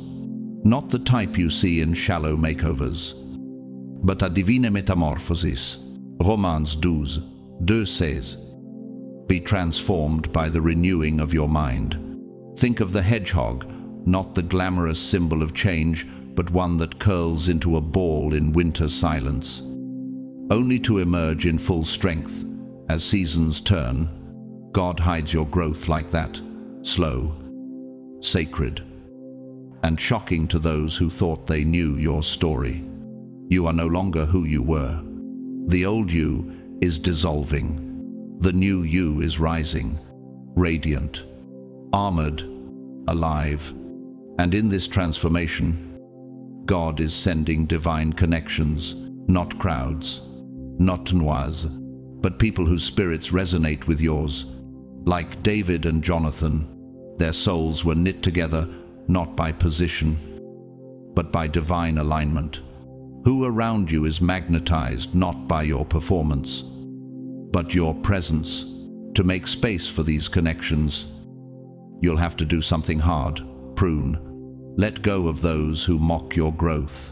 Speaker 1: Not the type you see in shallow makeovers, but a divine metamorphosis. Romans 12:2 says, be transformed by the renewing of your mind. Think of the hedgehog, not the glamorous symbol of change, but one that curls into a ball in winter silence, only to emerge in full strength as seasons turn. God hides your growth like that, slow, sacred, and shocking to those who thought they knew your story. You are no longer who you were. The old you is dissolving. The new you is rising, radiant, armored, alive. And in this transformation, God is sending divine connections, not crowds, not noirs, but people whose spirits resonate with yours. Like David and Jonathan, their souls were knit together not by position, but by divine alignment. Who around you is magnetized not by your performance, but your presence. To make space for these connections, you'll have to do something hard. Prune. Let go of those who mock your growth.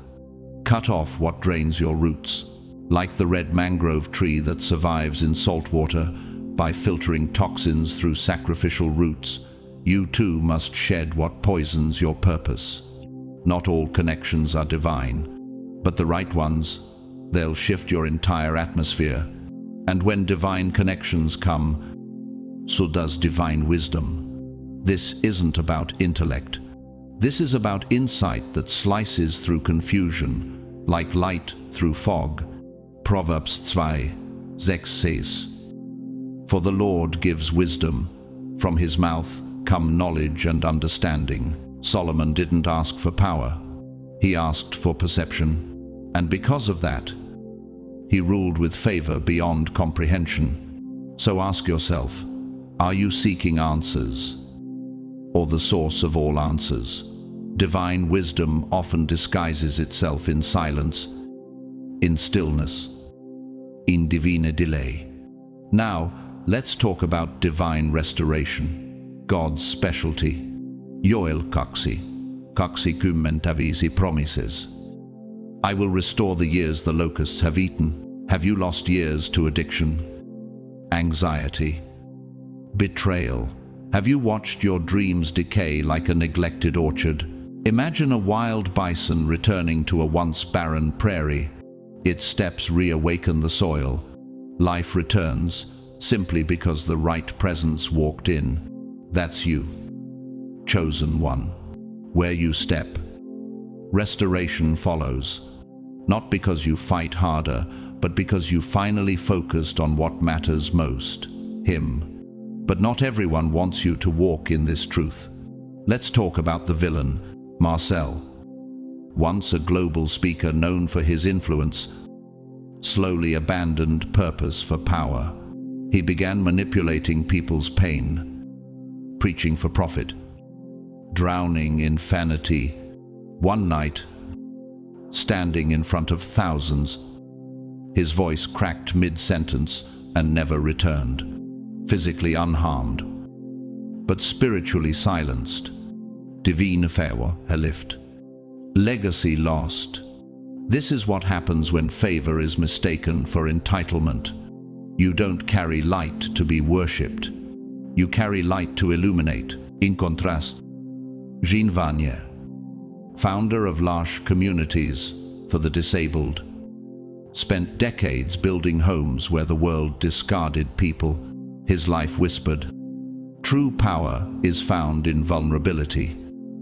Speaker 1: Cut off what drains your roots. Like the red mangrove tree that survives in salt water by filtering toxins through sacrificial roots, you too must shed what poisons your purpose. Not all connections are divine, but the right ones, they'll shift your entire atmosphere. And when divine connections come, so does divine wisdom. This isn't about intellect. This is about insight that slices through confusion, like light through fog. Proverbs 2:6 says, for the Lord gives wisdom. From his mouth come knowledge and understanding. Solomon didn't ask for power. He asked for perception. And because of that, he ruled with favor beyond comprehension. So ask yourself, are you seeking answers, or the source of all answers? Divine wisdom often disguises itself in silence, in stillness, in divine delay. Now, let's talk about divine restoration, God's specialty. Joel kaksi promises, I will restore the years the locusts have eaten. Have you lost years to addiction, anxiety, betrayal? Have you watched your dreams decay like a neglected orchard? Imagine a wild bison returning to a once barren prairie. Its steps reawaken the soil. Life returns simply because the right presence walked in. That's you, chosen one. Where you step, restoration follows. Not because you fight harder, but because you finally focused on what matters most, Him. But not everyone wants you to walk in this truth. Let's talk about the villain, Marcel. Once a global speaker known for his influence, slowly abandoned purpose for power. He began manipulating people's pain, preaching for profit, drowning in vanity. One night, standing in front of thousands, his voice cracked mid-sentence and never returned. Physically unharmed, but spiritually silenced. Divine favor, her lift. Legacy lost. This is what happens when favor is mistaken for entitlement. You don't carry light to be worshipped. You carry light to illuminate. In contrast, Jean Vanier, founder of L'Arche Communities for the Disabled, spent decades building homes where the world discarded people. His life whispered, "True power is found in vulnerability."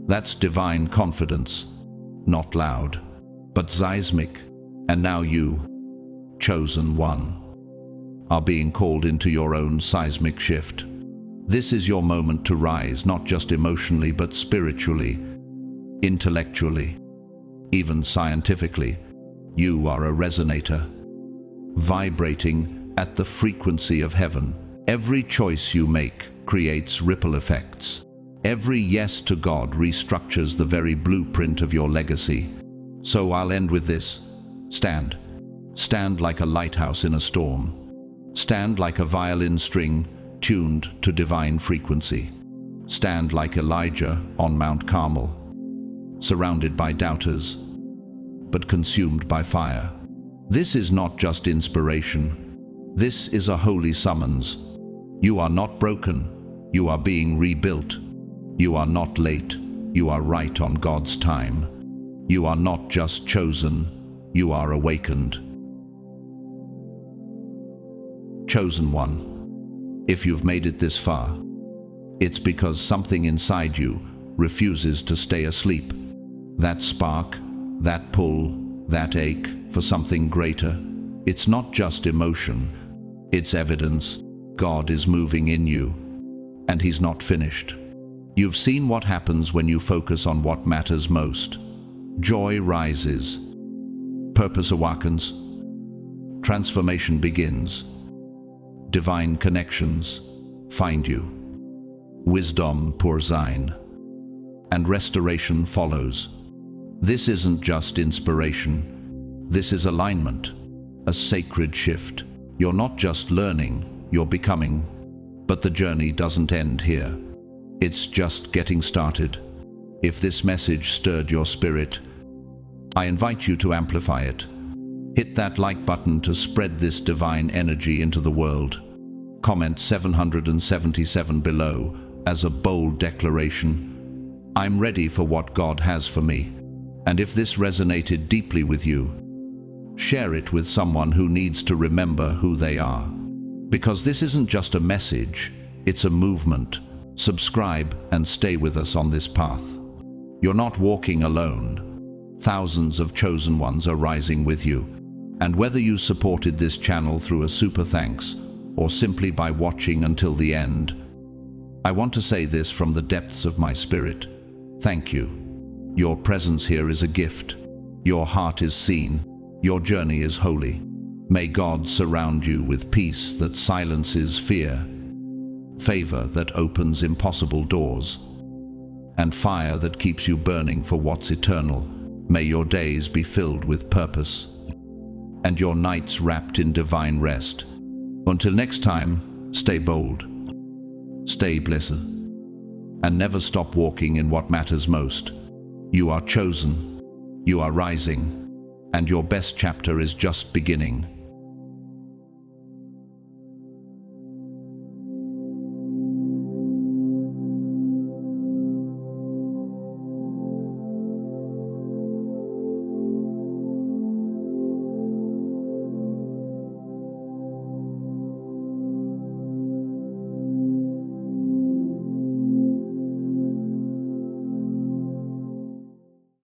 Speaker 1: That's divine confidence, not loud, but seismic. And now you, chosen one, are being called into your own seismic shift. This is your moment to rise, not just emotionally, but spiritually, intellectually, even scientifically. You are a resonator, vibrating at the frequency of heaven. Every choice you make creates ripple effects. Every yes to God restructures the very blueprint of your legacy. So I'll end with this. Stand. Stand like a lighthouse in a storm. Stand like a violin string tuned to divine frequency. Stand like Elijah on Mount Carmel, surrounded by doubters, but consumed by fire. This is not just inspiration. This is a holy summons. You are not broken. You are being rebuilt. You are not late. You are right on God's time. You are not just chosen. You are awakened. Chosen one. If you've made it this far, it's because something inside you refuses to stay asleep. That spark, that pull, that ache for something greater, it's not just emotion, it's evidence. God is moving in you, and He's not finished. You've seen what happens when you focus on what matters most. Joy rises, purpose awakens, transformation begins. Divine connections find you. Wisdom pours in, and restoration follows. This isn't just inspiration. This is alignment, a sacred shift. You're not just learning, you're becoming. But the journey doesn't end here. It's just getting started. If this message stirred your spirit, I invite you to amplify it. Hit that like button to spread this divine energy into the world. Comment 777 below as a bold declaration. I'm ready for what God has for me. And if this resonated deeply with you, share it with someone who needs to remember who they are. Because this isn't just a message, it's a movement. Subscribe and stay with us on this path. You're not walking alone. Thousands of chosen ones are rising with you. And whether you supported this channel through a super thanks or simply by watching until the end, I want to say this from the depths of my spirit. Thank you. Your presence here is a gift. Your heart is seen. Your journey is holy. May God surround you with peace that silences fear, favor that opens impossible doors, and fire that keeps you burning for what's eternal. May your days be filled with purpose, and your nights wrapped in divine rest. Until next time, stay bold, stay blessed, and never stop walking in what matters most. You are chosen, you are rising, and your best chapter is just beginning.